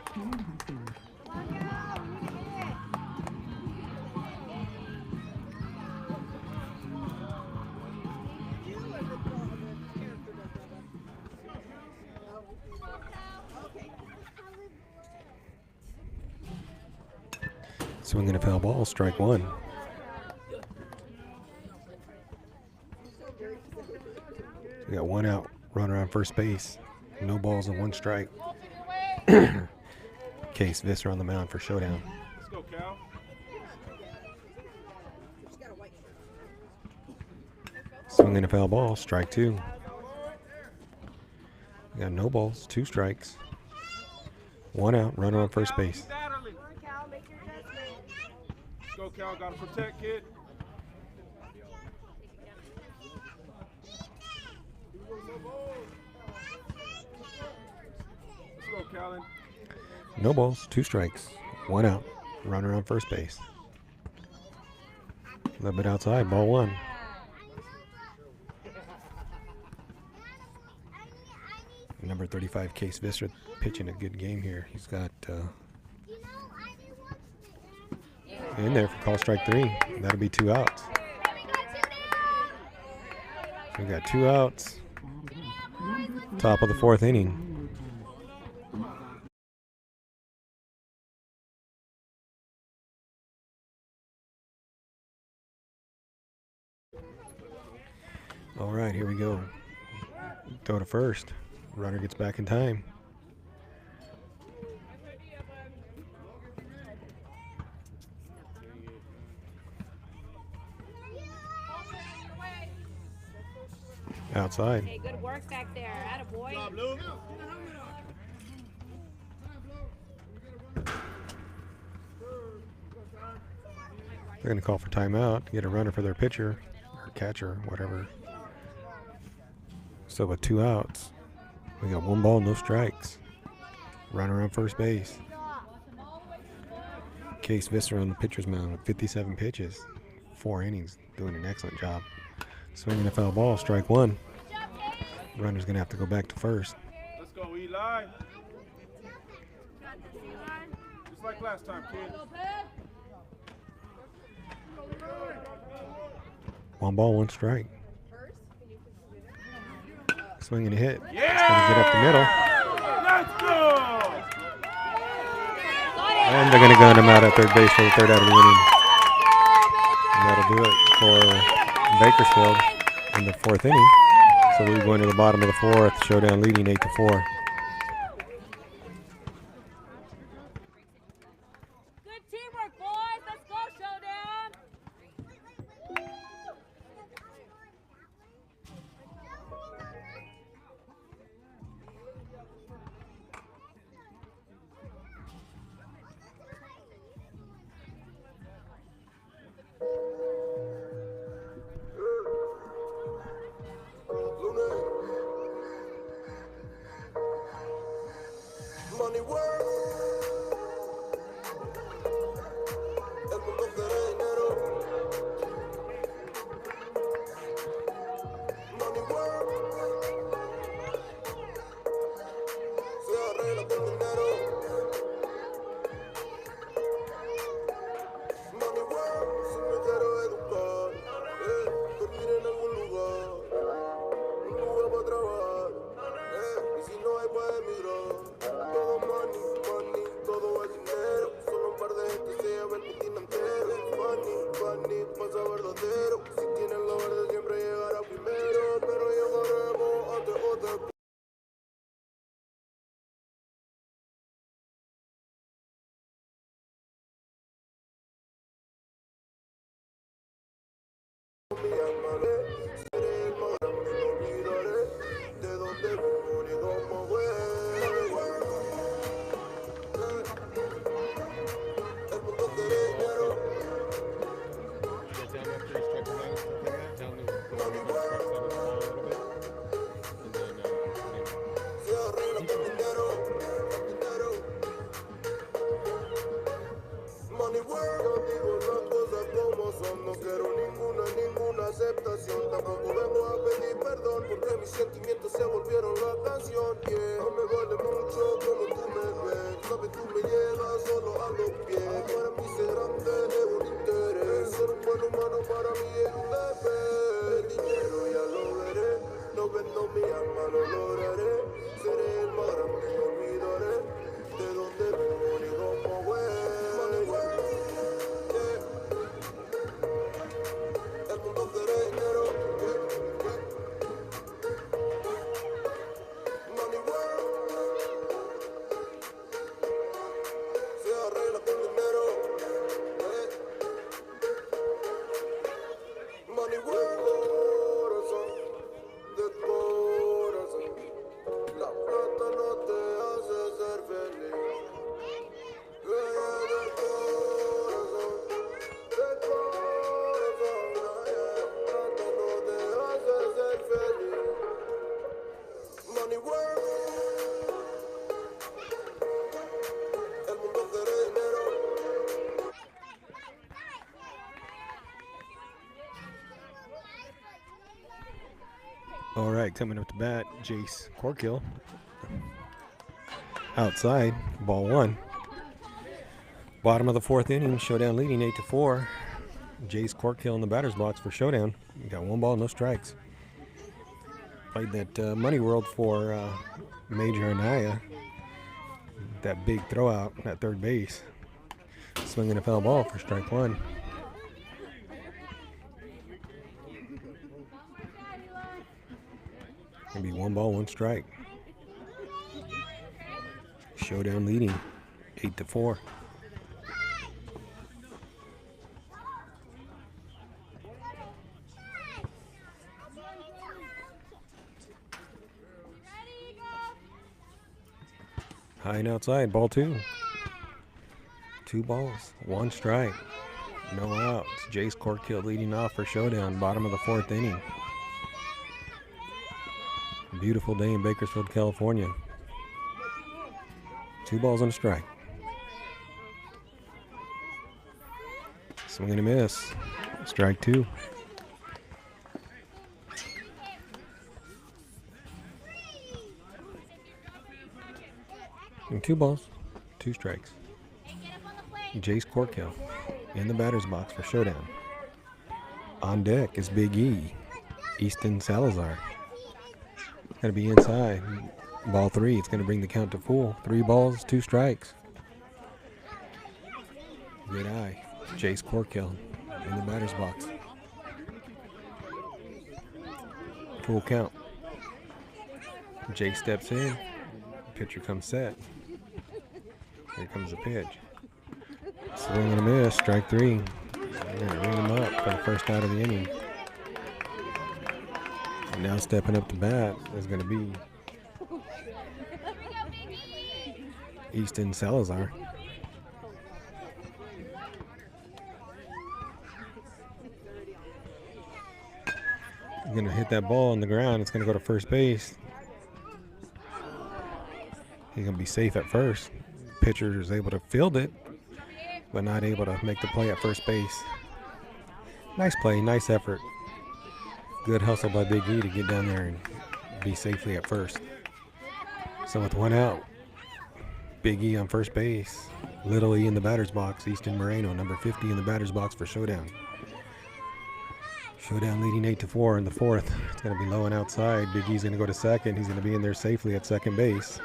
Swinging a foul ball, strike one. We got 1 out, runner on first base. No balls and 1 strike. Case Visser on the mound for ShowDown. Let's go, Cal. Swinging a foul ball, strike 2. We got no balls, 2 strikes. 1 out, runner on first base. Come on, Cal, make your adjustment. Let's go, Cal. Got to protect, kid. Let's go, Callan. No balls, 2 strikes. 1 out, runner on first base. A little bit outside, ball 1. Number 35, Case Visser, pitching a good game here. He's got in there for call strike 3. That'll be 2 outs. So we got 2 outs. Top of the 4th inning. All right, here we go. Throw to first. Runner gets back in time. Outside. Hey, good work back there. Attaboy. They're going to call for timeout to get a runner for their pitcher or catcher, whatever. So with 2 outs, we got 1 ball, no strikes. Runner on first base. Case Visser on the pitcher's mound with 57 pitches, 4 innings, doing an excellent job. Swinging a foul ball, strike 1. Runner's going to have to go back to first. Let's go, Eli. Just like last time, kid. 1 ball, 1 strike. Swinging a hit. Yeah! It's going to get up the middle. Let's go! And they're going to gun him out at third base for the 3rd out of the inning. And that'll do it for Bakersfield in the 4th inning. So we're going to the bottom of the 4th. ShowDown leading 8-4. Good teamwork, boys. Let's go, ShowDown. Money works. El mundo quiere dinero. Money works. Se arregla con dinero. Money works. Si me quiero educar, dormir en algún lugar para trabajar. Y si no hay puede emigrar. Todo money, money, todo es dinero. Solo un par de gente se lleva el putín entero. Funny, funny, pasa verdadero. Si tienen lo verde siempre llegará primero. Pero llegaremos antes o después. Mi alma seré el más grande, no olvidaré de dónde vengo ni cómo fue. El mundo quiere dinero. Get down after you strike one out and stuff like that. Tell them to strike on the ball a little bit. And then, Se arregla con dinero, dinero. Money work. Yo digo las cosas como son. No quiero ninguna aceptación. Tampoco vengo a pedir perdón porque mis sentimientos se volvieron la canción. Yeah. No me vale mucho como tú me ves. Sabes, tú me llegas solo a los pies. Para mí ser grande es un interés. Ser un buen humano para mí es un deber. El dinero ya lo veré. No vendo mi alma, lo lograré. Seré el más grande, no olvidaré de dónde vengo ni cómo fue. Money work. El mundo quiere dinero. Money work. Se arregla con dinero. Money work. Corazón, de corazón. La plata no te hace ser feliz. De corazón, de corazón. La plata no te hace ser feliz. Money work. El mundo quiere dinero. All right, coming up to bat, Jace Corkill. Outside, ball one. Bottom of the fourth inning, Showdown leading 8-4. Jace Corkill in the batter's box for Showdown. We got one ball, no strikes. Played that Money World for Major Anaya. That big throw out at third base. Swinging a foul ball for strike one. Gonna be one ball, one strike. Showdown leading 8-4. High and outside, ball two. Two balls, one strike. No outs. Jace Corkill leading off for Showdown, bottom of the fourth inning. Beautiful day in Bakersfield, California. Two balls and a strike. Swing and a miss. Strike two. And two balls, two strikes. Jace Corkill in the batter's box for Showdown. On deck is Big E, Easton Salazar. Gotta be inside. Ball three. It's gonna bring the count to full. 3 balls, 2 strikes. Good eye. Jace Corkill in the batter's box. Full count. Jace steps in. Pitcher comes set. Here comes the pitch. Swing and a miss. Strike three. They're gonna ring him up for the first out of the inning. And now stepping up to bat is going to be Easton Salazar. He's going to hit that ball on the ground. It's going to go to first base. He's going to be safe at first. Pitcher is able to field it, but not able to make the play at first base. Nice play, nice effort. Good hustle by Big E to get down there and be safely at first. So with one out, Big E on first base, Little E in the batter's box, Easton Moreno, number 50 in the batter's box for Showdown. Showdown leading 8-4 in the fourth. It's going to be low and outside. Big E's going to go to second. He's going to be in there safely at second base.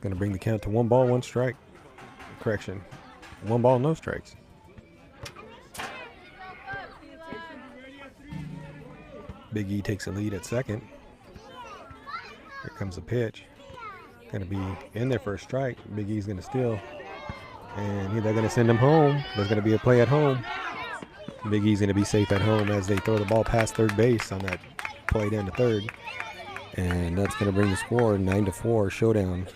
Going to bring the count to 1 ball, 1 strike. Correction. 1 ball, no strikes. Big E takes a lead at second. Here comes the pitch. Going to be in there for a strike. Big E's going to steal. And they're going to send him home. There's going to be a play at home. Big E's going to be safe at home as they throw the ball past third base on that play down to third. And that's going to bring the score 9-4 Showdown.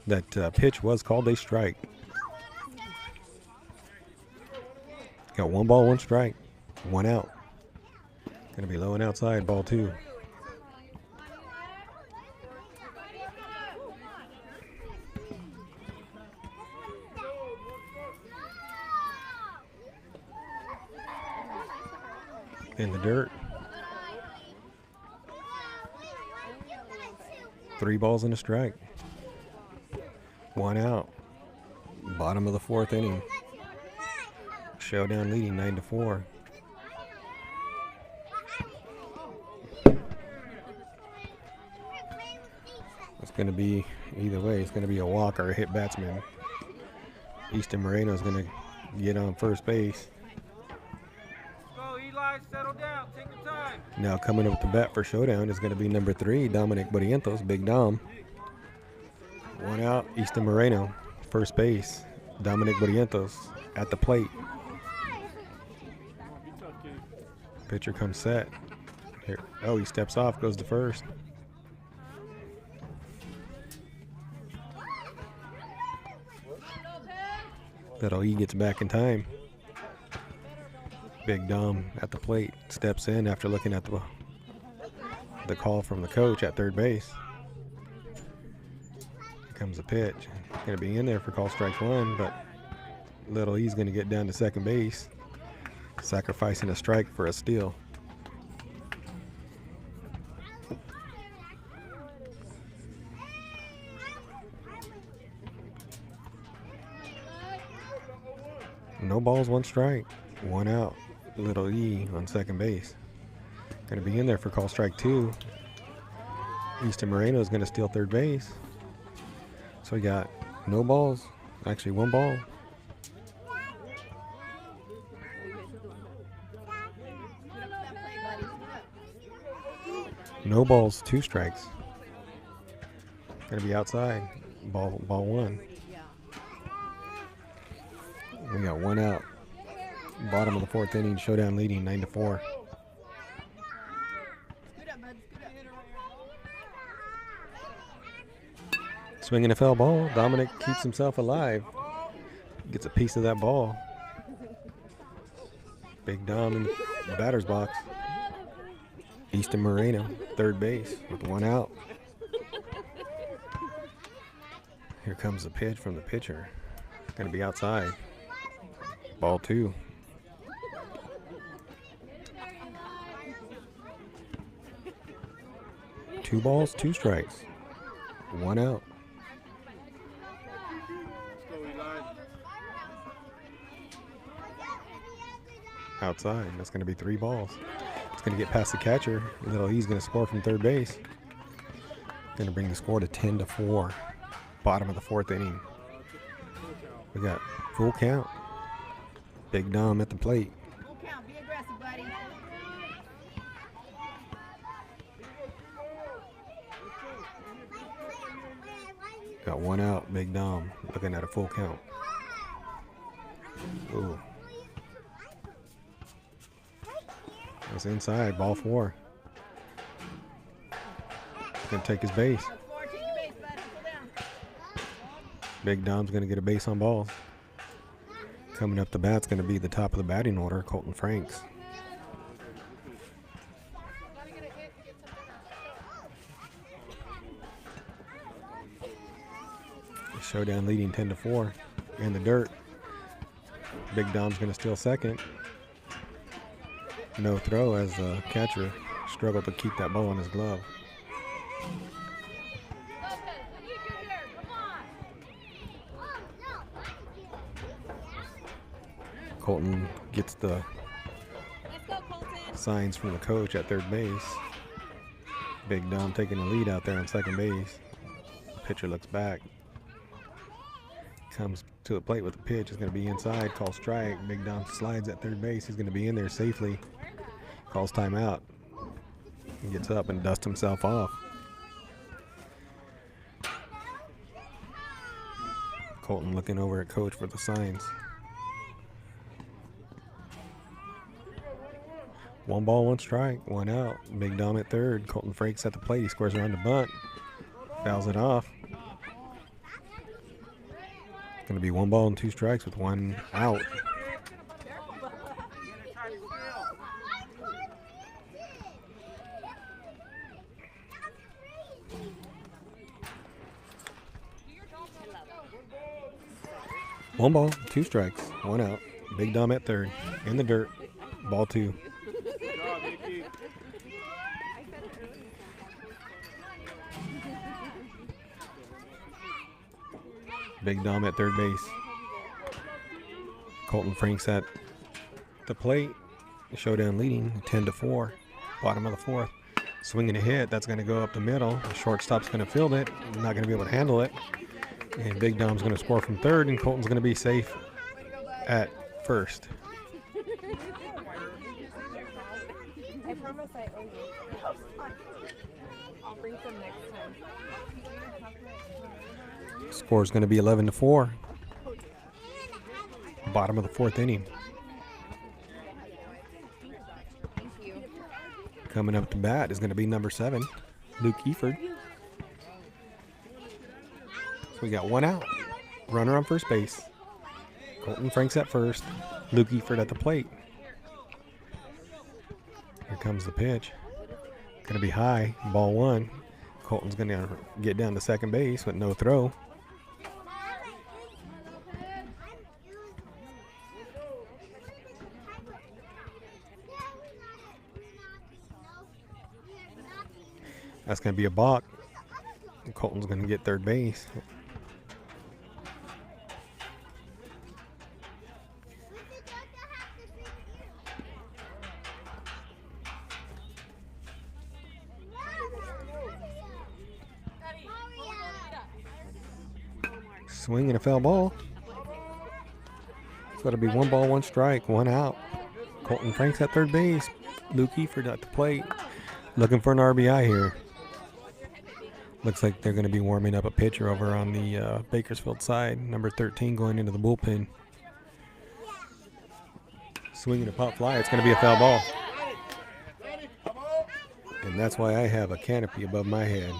That pitch was called a strike. Got 1 ball, 1 strike. 1 out. Going to be low and outside, ball 2. In the dirt. 3 balls and a strike. 1 out. Bottom of the 4th inning. Showdown leading 9-4. It's going to be either way. It's going to be a walk or a hit batsman. Easton Moreno is going to get on first base. Settle down, take your time. Now coming up with the bat for Showdown is going to be number 3, Dominic Barrientos, Big Dom. 1 out, Easton Moreno, first base. Dominic Barrientos at the plate. Pitcher comes set. Here. Oh, he steps off, goes to first. Little E gets back in time. Big Dom at the plate, steps in after looking at the call from the coach at third base. Here comes the pitch. Going to be in there for call strike 1, but Little E's going to get down to second base, sacrificing a strike for a steal. No balls, 1 strike, 1 out. Little E on second base. Going to be in there for call strike 2. Easton Moreno is going to steal third base. So we got no balls, actually 1 ball. No balls, 2 strikes. Going to be outside. Ball 1. We got 1 out. Bottom of the 4th inning, Showdown leading 9-4. Swinging a foul ball. Dominic keeps himself alive. Gets a piece of that ball. Big Dom in the batter's box. Easton Moreno, third base with 1 out. Here comes the pitch from the pitcher. Going to be outside. Ball 2. Two balls, 2 strikes. 1 out. Outside. That's going to be 3 balls. It's going to get past the catcher. Little E's going to score from third base. Going to bring the score to 10-4. Bottom of the 4th inning. We got full count. Big Dom at the plate. Full count. Be aggressive, buddy. Got 1 out. Big Dom looking at a full count. Ooh. It's inside. Ball 4. Gonna take his base. Big Dom's gonna get a base on balls. Coming up the bat's gonna be the top of the batting order, Colton Franks. Showdown leading 10-4 in the dirt. Big Dom's gonna steal second. No throw as the catcher struggled to keep that ball in his glove. Colton gets the signs from the coach at third base. Big Dom taking the lead out there on second base. Pitcher looks back. Comes to the plate with the pitch. Is going to be inside. Calls strike. Big Dom slides at third base. He's going to be in there safely. Calls timeout. He gets up and dusts himself off. Colton looking over at coach for the signs. 1 ball, 1 strike, 1 out. Big Dom at third. Colton Frakes at the plate. He scores around the bunt. Fouls it off. Going to be 1 ball and 2 strikes with 1 out. One ball, 2 strikes, 1 out. Big Dom at third. In the dirt. Ball 2. Big Dom at third base. Colton Franks at the plate. Showdown leading 10-4. Bottom of the 4th. Swinging a hit. That's going to go up the middle. The shortstop's going to field it. Not going to be able to handle it. And Big Dom's going to score from third, and Colton's going to be safe at first. I promise I owe you. I'll bring some next time. Score's going to be 11-4. Bottom of the 4th inning. Coming up to bat is going to be number 7, Luke Eford. So we got 1 out. Runner on first base. Colton Franks at first. Luke Eford at the plate. Here comes the pitch. Going to be high. Ball 1. Colton's going to get down to second base with no throw. That's going to be a balk. Colton's going to get third base. Swing and a foul ball. It's got to be 1 ball, 1 strike, 1 out. Colton Franks at third base. Luke Eford at the plate. Looking for an RBI here. Looks like they're going to be warming up a pitcher over on the Bakersfield side. Number 13 going into the bullpen. Swinging a pop fly. It's going to be a foul ball. And that's why I have a canopy above my head.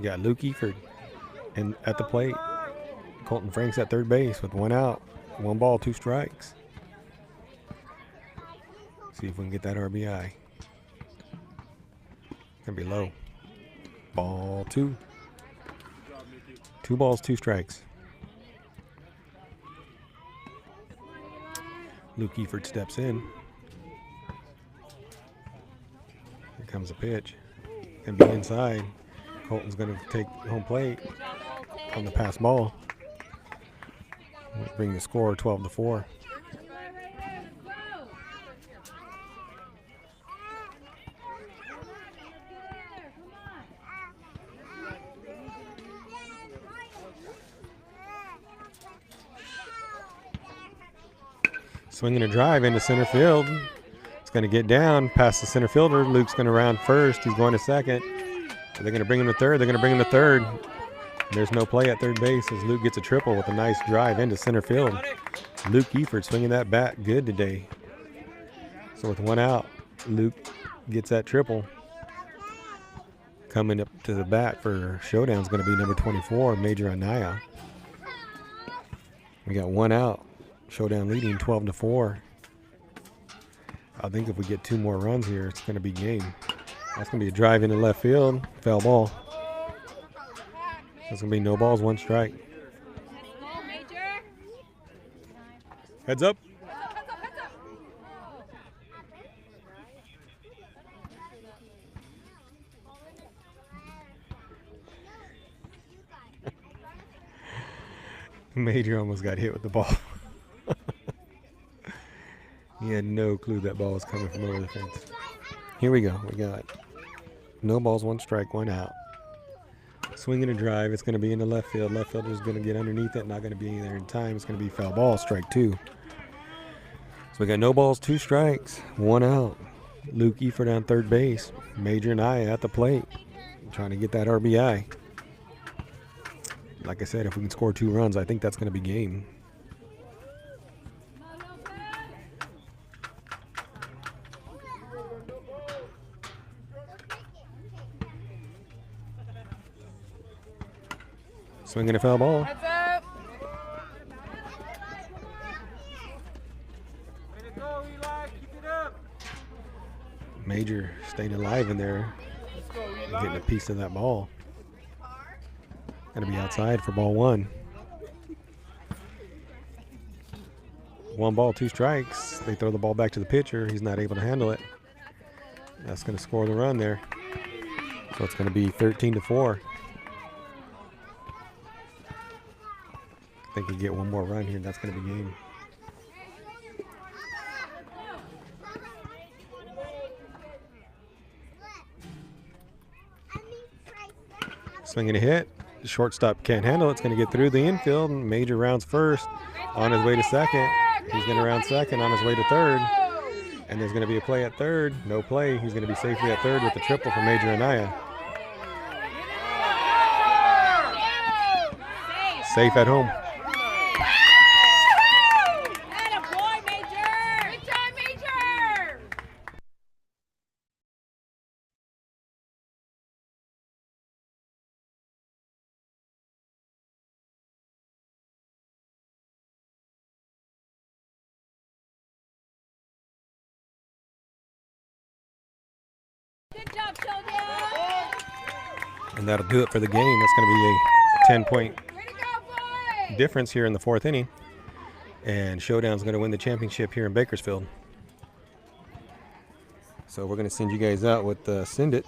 You got Luke Eford at the plate. Colton Franks at third base with 1 out. 1 ball, 2 strikes. See if we can get that RBI. Gonna be low. Ball 2. 2 balls, 2 strikes. Luke Eford steps in. Here comes the pitch. Gonna be inside. Colton's gonna take home plate on the pass ball. Bring the score 12-4. Swinging a drive into center field. It's going to get down past the center fielder. Luke's going to round first. He's going to second. They're going to bring him to third. They're going to bring him to third. There's no play at third base as Luke gets a triple with a nice drive into center field. Luke Eford swinging that bat good today. So with 1 out, Luke gets that triple. Coming up to the bat for Showdown is going to be number 24, Major Anaya. We got 1 out. Showdown leading 12-4. I think if we get 2 more runs here, it's going to be game. That's going to be a drive into left field. Foul ball. That's going to be no balls, 1 strike. Heads up. Major almost got hit with the ball. He had no clue that ball was coming from over the fence. Here we go. We got no balls, 1 strike, 1 out. Swing and a drive. It's going to be in the left field. Left fielder's going to get underneath it. Not going to be there in time. It's going to be foul ball, strike 2. So we got no balls, 2 strikes, 1 out. Luke Eford on third base. Major and I at the plate, trying to get that RBI. Like I said, if we can score 2 runs, I think that's going to be game. Swinging a foul ball. Heads up. Way to go, Eli. Keep it up. Major staying alive in there, Let's go, Eli. getting a piece of that ball. Going to be outside for ball 1. 1 ball, 2 strikes. They throw the ball back to the pitcher. He's not able to handle it. That's going to score the run there. So it's going to be 13-4. I think we get 1 more run here. That's going to be game. Swinging a hit. The shortstop can't handle it. It's going to get through the infield. And Major rounds first. On his way to second. He's going to round second on his way to third. And there's going to be a play at third. No play. He's going to be safely at third with the triple for Major Anaya. Safe at home. Attaboy, Major! Good time, Major! Good job, ShowDown! And that'll do it for the game. That's going to be a 10-point Way to go, boy! difference here in the 4th inning. And ShowDown's going to win the championship here in Bakersfield. So we're going to send you guys out with Send It.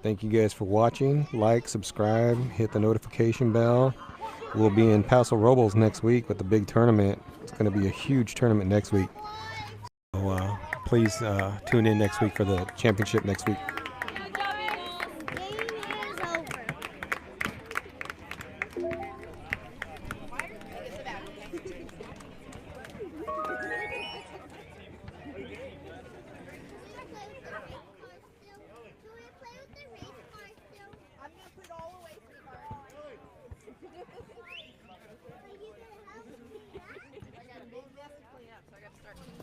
Thank you guys for watching. Like, subscribe, hit the notification bell. We'll be in Paso Robles next week with the big tournament. It's going to be a huge tournament next week. So please tune in next week for the championship next week. Good job, Eagles! I'm gonna put it all away, sweetheart. I got a big mess to clean up, so I got to start cleaning.